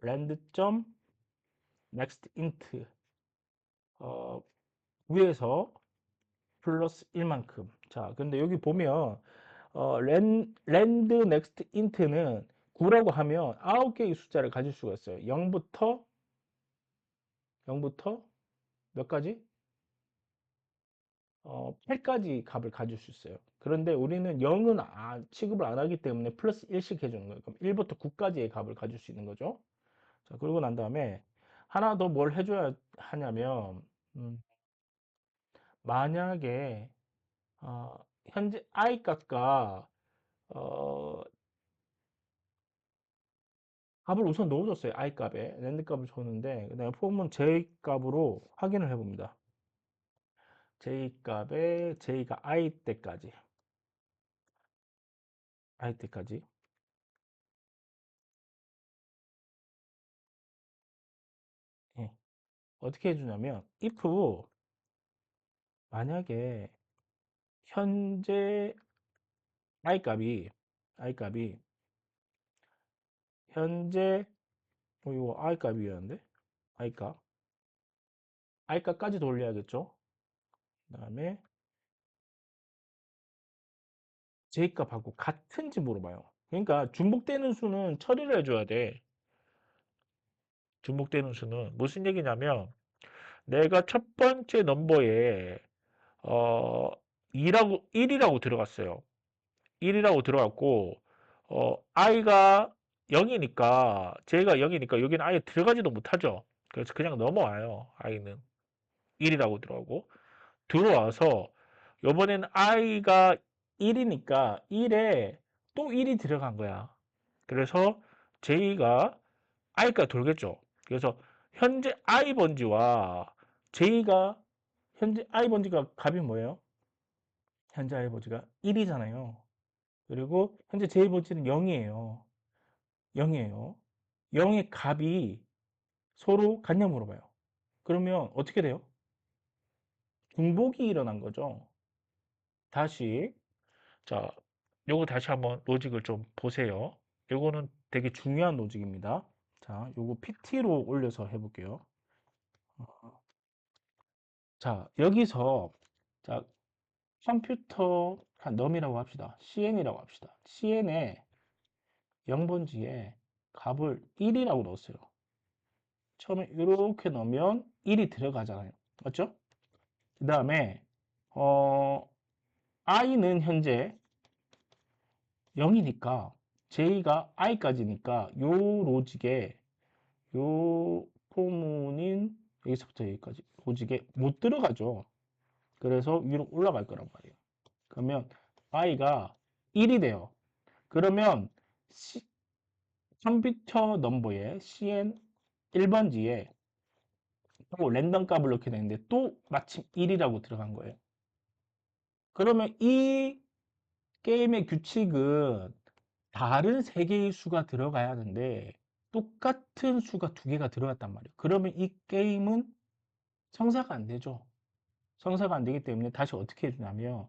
rand.nextInt 위에서 플러스 1만큼. 자, 근데 여기 보면 랜드 넥스트 인트는 9라고 하면 9개의 숫자를 가질 수가 있어요. 0부터 몇 가지? 8까지 값을 가질 수 있어요. 그런데 우리는 0은 취급을 안 하기 때문에 플러스 1씩 해주는 거예요. 그럼 1부터 9까지의 값을 가질 수 있는 거죠. 자, 그러고 난 다음에 하나 더 뭘 해줘야 하냐면, 만약에, 어, 현재 i 값과, 어, 값을 우선 넣어줬어요. i 값에. 랜드 값을 줬는데, 그다음에 폼은 j 값으로 확인을 해봅니다. j 값에 j가 i 때까지. 예. 어떻게 해주냐면, if 만약에 현재 i 값이 현재 이거 i 값이었는데 i 값까지 돌려야겠죠. 그다음에 j 값하고 같은지 물어봐요. 그러니까 중복되는 수는 처리를 해줘야 돼. 중복되는 수는 무슨 얘기냐면 내가 첫 번째 넘버에 어 1이라고 들어갔어요. 1이라고 들어갔고 i가 0이니까 j가 0이니까 여기는 아예 들어가지도 못하죠. 그래서 그냥 넘어와요. i는 1이라고 들어가고 들어와서 요번엔 i가 1이니까 1에 또 1이 들어간 거야. 그래서 j가 i가 돌겠죠. 그래서 현재 i 번지와 j가 현재 i 번지가 값이 뭐예요? 현재 i 번지가 1이잖아요. 그리고 현재 j 번지는 0이에요. 0이에요. 0의 값이 서로 같냐 물어봐요. 그러면 어떻게 돼요? 중복이 일어난 거죠. 다시 자, 요거 다시 한번 로직을 좀 보세요. 요거는 되게 중요한 로직입니다. 자, 요거 PT로 올려서 해볼게요. 자, 여기서 자, 컴퓨터 한 넘이라고 합시다. CN이라고 합시다. CN에 0번지에 값을 1이라고 넣었어요. 처음에 이렇게 넣으면 1이 들어가잖아요. 맞죠? 그 다음에 i는 현재 0이니까 j가 i까지니까 요 로직에 요 포문인 여기서부터 여기까지 로직에 못 들어가죠. 그래서 위로 올라갈 거란 말이에요. 그러면 i가 1이 돼요. 그러면 컴퓨터 넘버에 cn 1번지에 또 랜덤 값을 넣게 되는데 또 마침 1이라고 들어간 거예요. 그러면 이 게임의 규칙은 다른 세 개의 수가 들어가야 하는데 똑같은 수가 두 개가 들어갔단 말이에요. 그러면 이 게임은 성사가 안 되죠. 성사가 안 되기 때문에 다시 어떻게 해주냐면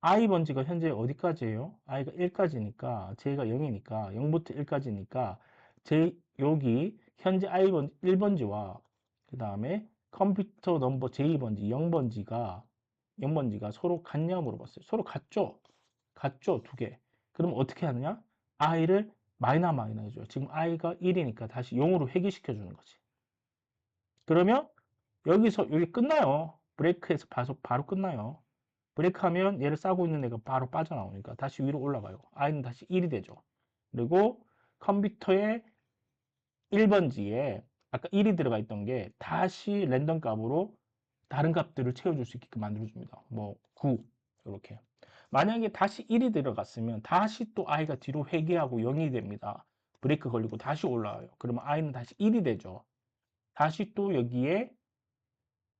i 번지가 현재 어디까지예요? i가 1까지니까 j가 0이니까 0부터 1까지니까 j 여기 현재 i 번 1번지와 그 다음에 컴퓨터 넘버 j 번지 0번지가 서로 같냐 물어봤어요. 서로 같죠? 같죠? 두 개. 그럼 어떻게 하느냐? i를 마이너 해줘요. 지금 i가 1이니까 다시 0으로 회귀시켜 주는 거지. 그러면 여기서 여기 끝나요. 브레이크에서 바로 끝나요. 브레이크하면 얘를 싸고 있는 애가 바로 빠져나오니까 다시 위로 올라가요. i는 다시 1이 되죠. 그리고 컴퓨터의 1번지에 아까 1이 들어가 있던 게 다시 랜덤 값으로 다른 값들을 채워줄 수 있게끔 만들어줍니다. 뭐 9, 이렇게. 만약에 다시 1이 들어갔으면 다시 또 i가 뒤로 회귀하고 0이 됩니다. 브레이크 걸리고 다시 올라와요. 그러면 i는 다시 1이 되죠. 다시 또 여기에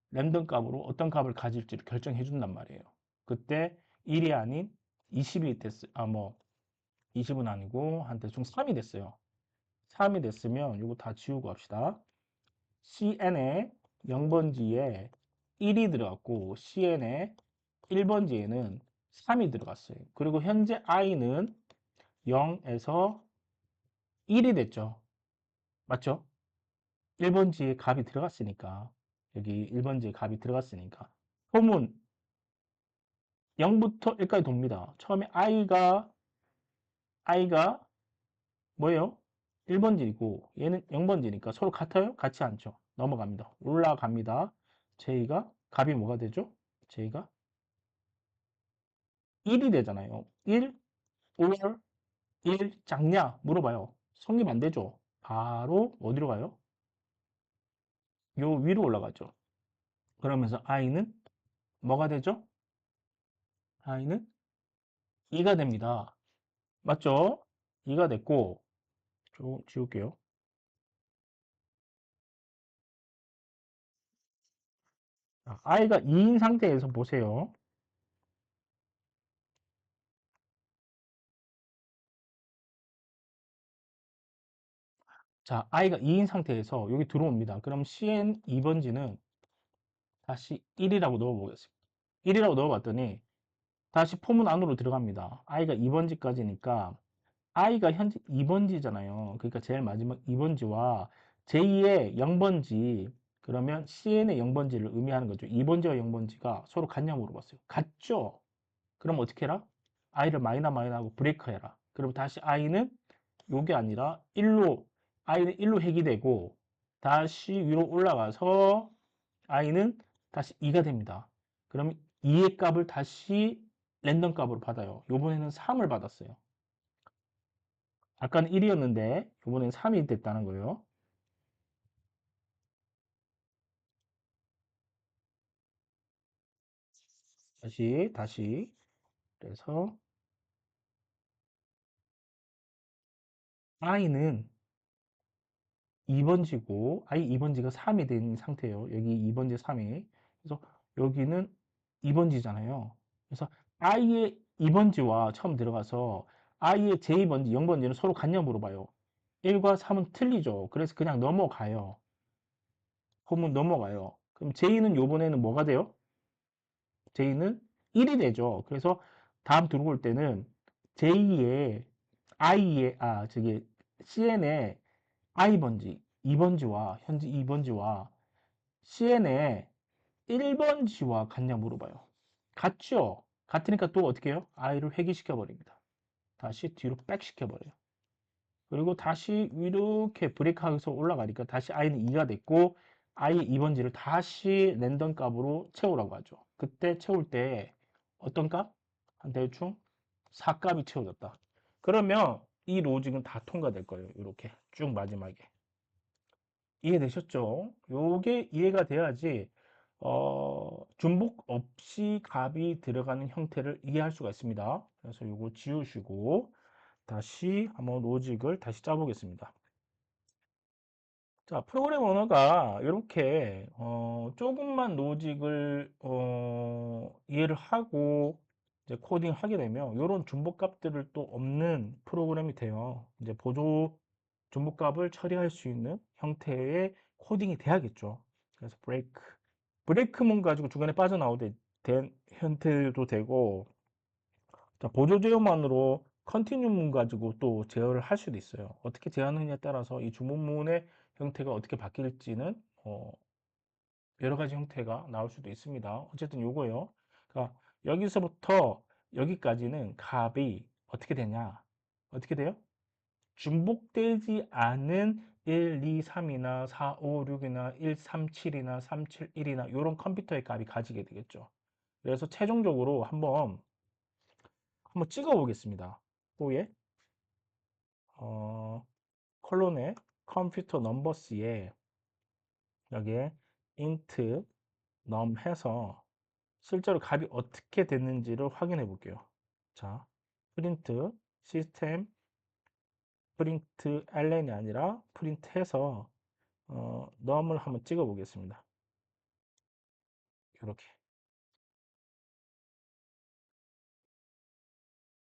랜덤 값으로 어떤 값을 가질지를 결정해 준단 말이에요. 그때 1이 아닌 20이 됐어요. 20은 아니고 한 대충 3이 됐어요. 3이 됐으면 이거 다 지우고 합시다. CN의 0번지에 1이 들어갔고 CN의 1번지에는 3이 들어갔어요. 그리고 현재 i는 0에서 1이 됐죠. 맞죠? 1번지에 값이 들어갔으니까 여기 1번지에 값이 들어갔으니까 홈은 0부터 1까지 돕니다. 처음에 i가 뭐예요? 1번지이고 얘는 0번지니까 서로 같아요? 같지 않죠. 넘어갑니다. 올라갑니다. j가 값이 뭐가 되죠? j가 1이 되잖아요. 1, 5, 1 작냐? 물어봐요. 성립 안 되죠. 바로 어디로 가요? 요 위로 올라가죠. 그러면서 i는 뭐가 되죠? i는 2가 됩니다. 맞죠? 2가 됐고 좀 지울게요. 자, i가 2인 상태에서 보세요. 자, i가 2인 상태에서 여기 들어옵니다. 그럼 cn 2번지는 다시 1이라고 넣어보겠습니다. 1이라고 넣어봤더니 다시 포문 안으로 들어갑니다. i가 2번지까지니까 i가 현재 2번지잖아요. 그러니까 제일 마지막 2번지와 j2의 0번지 그러면 cn의 0번지를 의미하는 거죠. 2번지와 0번지가 서로 같냐 물어봤어요. 같죠? 그럼 어떻게 해라? i를 마이너하고 브레이크 해라. 그럼 다시 i는 요게 아니라 1로 i는 1로 해기되고 다시 위로 올라가서 i는 다시 2가 됩니다. 그럼 2의 값을 다시 랜덤 값으로 받아요. 요번에는 3을 받았어요. 아까는 1이었는데 요번엔 3이 됐다는 거예요. 다시 그래서 i는 2번지고 i 2번지가 3이 된 상태예요. 여기 2번지 3이. 그래서 여기는 2번지잖아요. 그래서 i의 2번지와 처음 들어가서 i의 j2번지, 0번지는 서로 같냐 물어봐요. 1과 3은 틀리죠. 그래서 그냥 넘어가요. 홈은 넘어가요. 그럼 j는 요번에는 뭐가 돼요? j는 1이 되죠. 그래서 다음 들어올 때는 j의 저기 cn의 i번지, 2번지와 현재 2번지와 cn의 1번지와 같냐 물어봐요. 같죠? 같으니까 또 어떻게 해요? i를 회귀시켜 버립니다. 다시 뒤로 백 시켜 버려요. 그리고 다시 이렇게 브레이크하면서 올라가니까 다시 i는 2가 됐고 i의 2번지를 다시 랜덤 값으로 채우라고 하죠. 그때 채울 때 어떤 값? 한 대충 4값이 채워졌다. 그러면 이 로직은 다 통과될 거예요. 이렇게 쭉 마지막에. 이해되셨죠? 요게 이해가 돼야지 중복 없이 값이 들어가는 형태를 이해할 수가 있습니다. 그래서 요거 지우시고 다시 한번 로직을 다시 짜보겠습니다. 자, 프로그램 언어가 이렇게 조금만 로직을 이해를 하고 이제 코딩 하게 되면 이런 중복값들을 또 없는 프로그램이 돼요. 이제 보조 중복값을 처리할 수 있는 형태의 코딩이 돼야겠죠. 그래서 브레이크문 가지고 중간에 빠져나오게 된 형태도 되고 자, 보조 제어만으로 컨티뉴문 가지고 또 제어를 할 수도 있어요. 어떻게 제어하느냐에 따라서 이 주문문의 형태가 어떻게 바뀔지는 여러 가지 형태가 나올 수도 있습니다. 어쨌든 요거요. 그러니까 여기서부터 여기까지는 값이 어떻게 되냐? 어떻게 돼요? 중복되지 않은 1, 2, 3이나 4, 5, 6이나 1, 3, 7이나 3, 7, 1이나 이런 컴퓨터의 값이 가지게 되겠죠. 그래서 최종적으로 한번 찍어 보겠습니다. 호에 어, 컬론의 컴퓨터 넘버스에 여기에 int num 해서 실제로 값이 어떻게 됐는지를 확인해 볼게요. 자, 프린트 시스템 프린트 ln이 아니라 프린트 해서 num을 한번 찍어 보겠습니다. 이렇게.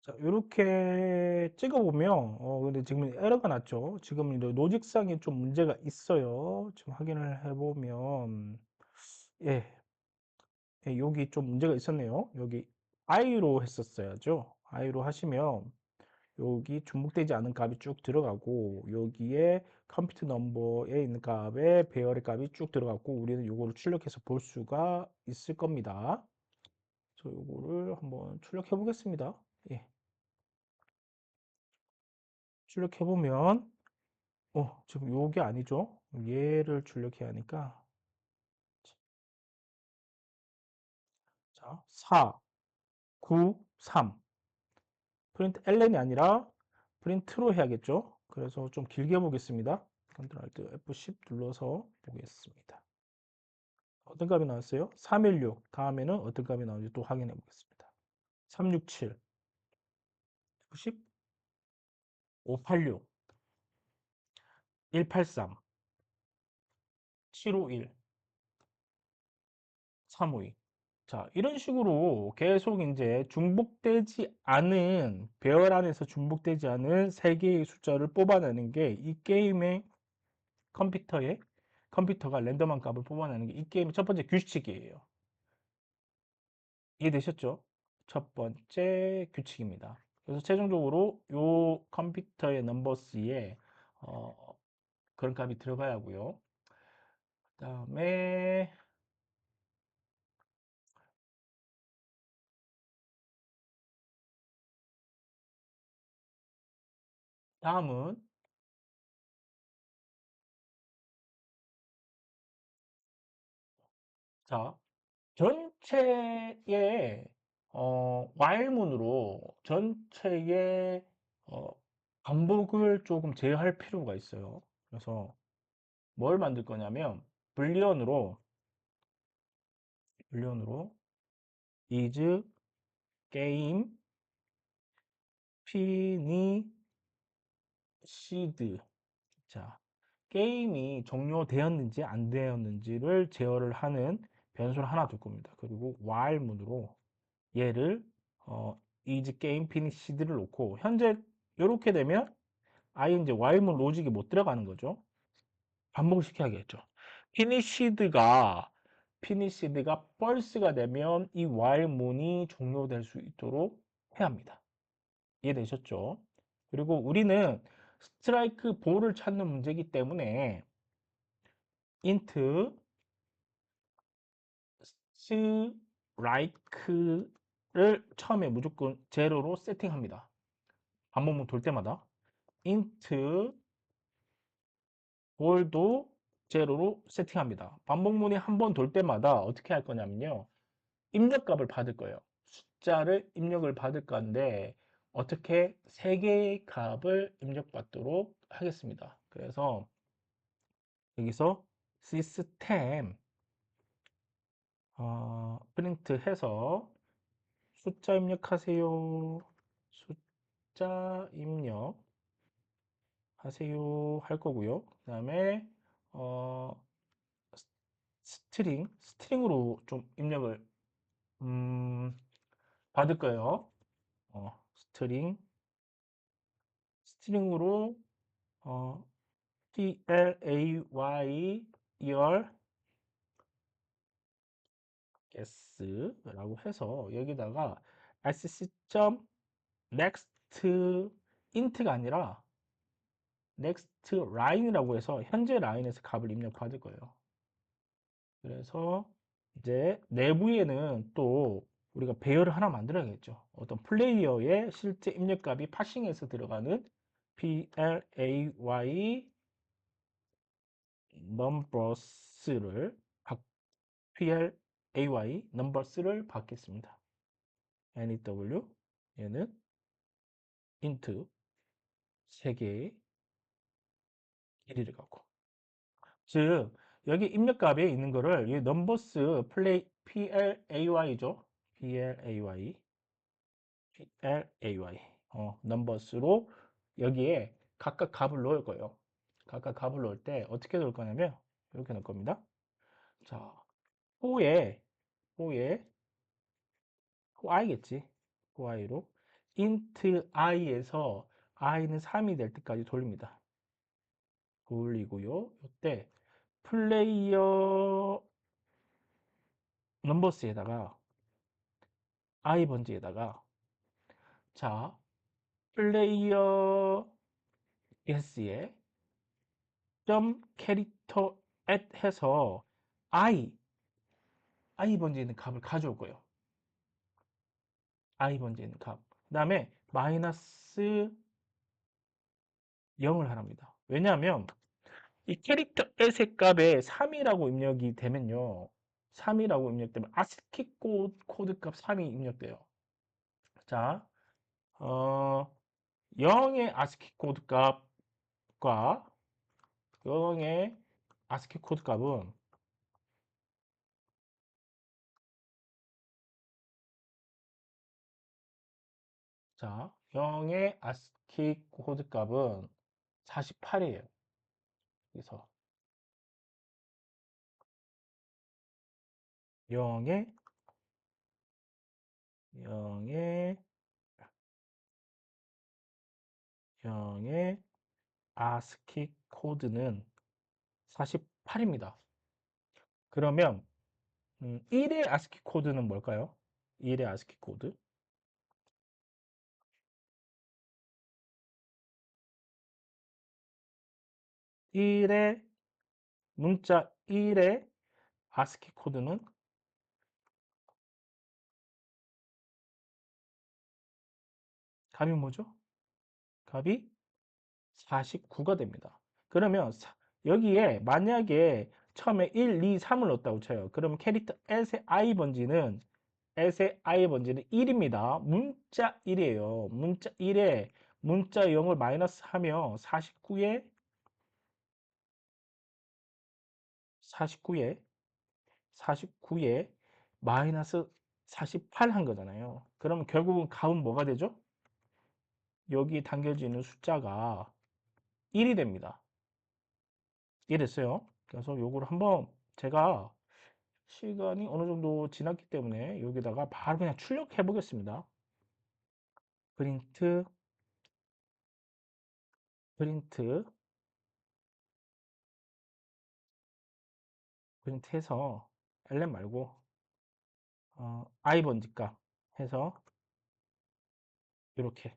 자, 이렇게 찍어보면, 근데 지금 에러가 났죠. 지금 로직상에 좀 문제가 있어요. 지금 확인을 해보면, 예, 예, 여기 좀 문제가 있었네요. 여기 i로 했었어야죠. i로 하시면 여기 중복되지 않은 값이 쭉 들어가고 여기에 컴퓨터 넘버에 있는 값에 배열의 값이 쭉 들어갔고 우리는 요거를 출력해서 볼 수가 있을 겁니다. 그래서 요거를 한번 출력해 보겠습니다. 예, 출력해 보면 지금 요게 아니죠. 얘를 출력해야 하니까 자, 4, 9, 3 프린트 ln이 아니라 프린트로 해야겠죠. 그래서 좀 길게 보겠습니다. 컨트롤 알트 F10 눌러서 보겠습니다. 어떤 값이 나왔어요? 316 다음에는 어떤 값이 나오는지 또 확인해 보겠습니다. 367 F10 586 183 751 352 자, 이런 식으로 계속 이제 중복되지 않은 배열 안에서 중복되지 않은 세 개의 숫자를 뽑아내는 게 이 게임의 컴퓨터에 컴퓨터가 랜덤한 값을 뽑아내는 게 이 게임의 첫 번째 규칙이에요. 이해되셨죠? 첫 번째 규칙입니다. 그래서 최종적으로 요 컴퓨터의 넘버스에 어, 그런 값이 들어가야 하고요. 그다음에 다음은 자, 전체의 while문으로 전체의 어, 반복을 조금 제어할 필요가 있어요. 그래서 뭘 만들 거냐면 불리언으로 is game finished. 자, 게임이 종료되었는지 안 되었는지를 제어를 하는 변수를 하나 둘 겁니다. 그리고 while문으로 얘를 is game finished를 놓고 현재 이렇게 되면 아예 이제 while문 로직이 못 들어가는 거죠. 반복을 시켜야겠죠. finished가 false가 되면 이 while문이 종료될 수 있도록 해야 합니다. 이해되셨죠? 그리고 우리는 스트라이크 볼을 찾는 문제이기 때문에 int strike를 처음에 무조건 제로로 세팅합니다. 반복문 돌 때마다 int 볼도 제로로 세팅합니다. 반복문이 한 번 돌 때마다 어떻게 할 거냐면요. 입력값을 받을 거예요. 숫자를 입력을 받을 건데 어떻게 세 개의 값을 입력받도록 하겠습니다. 그래서 여기서 시스템 프린트 해서 숫자 입력하세요. 숫자 입력하세요 할 거고요. 그 다음에 어, 스트링으로 좀 입력을 받을 거예요. 스트링으로 어, play year guess라고 해서 여기다가 sc.next int가 아니라 next line이라고 해서 현재 라인에서 값을 입력받을 거예요. 그래서 이제 내부에는 또 우리가 배열을 하나 만들어야겠죠. 어떤 플레이어의 실제 입력값이 파싱해서 들어가는 play numbers를 play numbers를 받겠습니다. new 얘는 int 3개의 길이를 갖고 즉 여기 입력값에 있는 거를 이 넘버스 플레이 PLAY죠. PLAY 넘버스로 여기에 각각 값을 넣을 거예요. 각각 값을 넣을 때 어떻게 넣을 거냐면 이렇게 넣을 겁니다. 자, 호에 i겠지. i로 int i에서 i는 3이 될 때까지 돌립니다. 돌리고요. 이때 플레이어 넘버스에다가 I 번지에다가 자 플레이어 s에 점 캐릭터 at 해서 I 번지에 있는 값을 가져올 거예요. I 번지에 있는 값. 그 다음에 마이너스 0을 하랍니다. 왜냐하면 이 캐릭터 at의 값에 3이라고 입력이 되면요. 3이라고 입력되면 아스키 코드 값 3이 입력돼요. 자, 0의 아스키 코드 값과 0의 아스키 코드 값은 자, 0의 아스키 코드 값은 48이에요. 그래서 0의 0의 0의 아스키 코드는 48입니다. 그러면 1의 아스키 코드는 뭘까요? 1의 아스키 코드. 1의 문자 1의 아스키 코드는 값이 뭐죠? 값이 49가 됩니다. 그러면 여기에 만약에 처음에 1, 2, 3을 넣었다고 쳐요. 그러면 캐릭터 S의 I 번지는 1입니다. 문자 1이에요. 문자 1에 문자 0을 마이너스 하며 49에 마이너스 48 한 거잖아요. 그러면 결국은 값은 뭐가 되죠? 여기 담겨지는 숫자가 1이 됩니다. 이해됐어요? 그래서 요거를 한번 제가 시간이 어느 정도 지났기 때문에 여기다가 바로 그냥 출력해 보겠습니다. 프린트, 프린트, 프린트해서 ln 말고 I 번지 값 해서 이렇게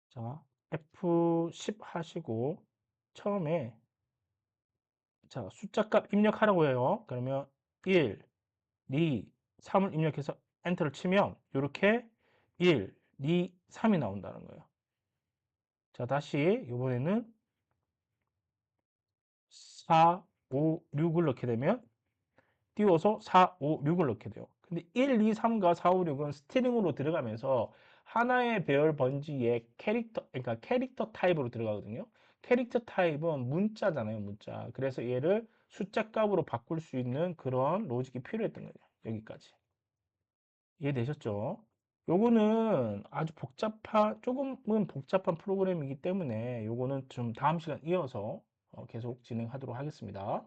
자 F10 하시고 처음에 자 숫자 값 입력하라고 해요. 그러면 1, 2, 3을 입력해서 엔터를 치면 이렇게 1, 2, 3이 나온다는 거예요. 자 다시 이번에는 4, 5, 6을 넣게 되면 띄워서 4, 5, 6을 넣게 돼요. 근데 1, 2, 3과 4, 5, 6은 스트링으로 들어가면서 하나의 배열 번지에 그러니까 캐릭터 타입으로 들어가거든요. 캐릭터 타입은 문자잖아요, 문자. 그래서 얘를 숫자 값으로 바꿀 수 있는 그런 로직이 필요했던 거예요. 여기까지. 이해되셨죠? 요거는 아주 조금은 복잡한 프로그램이기 때문에 요거는 좀 다음 시간 이어서 계속 진행하도록 하겠습니다.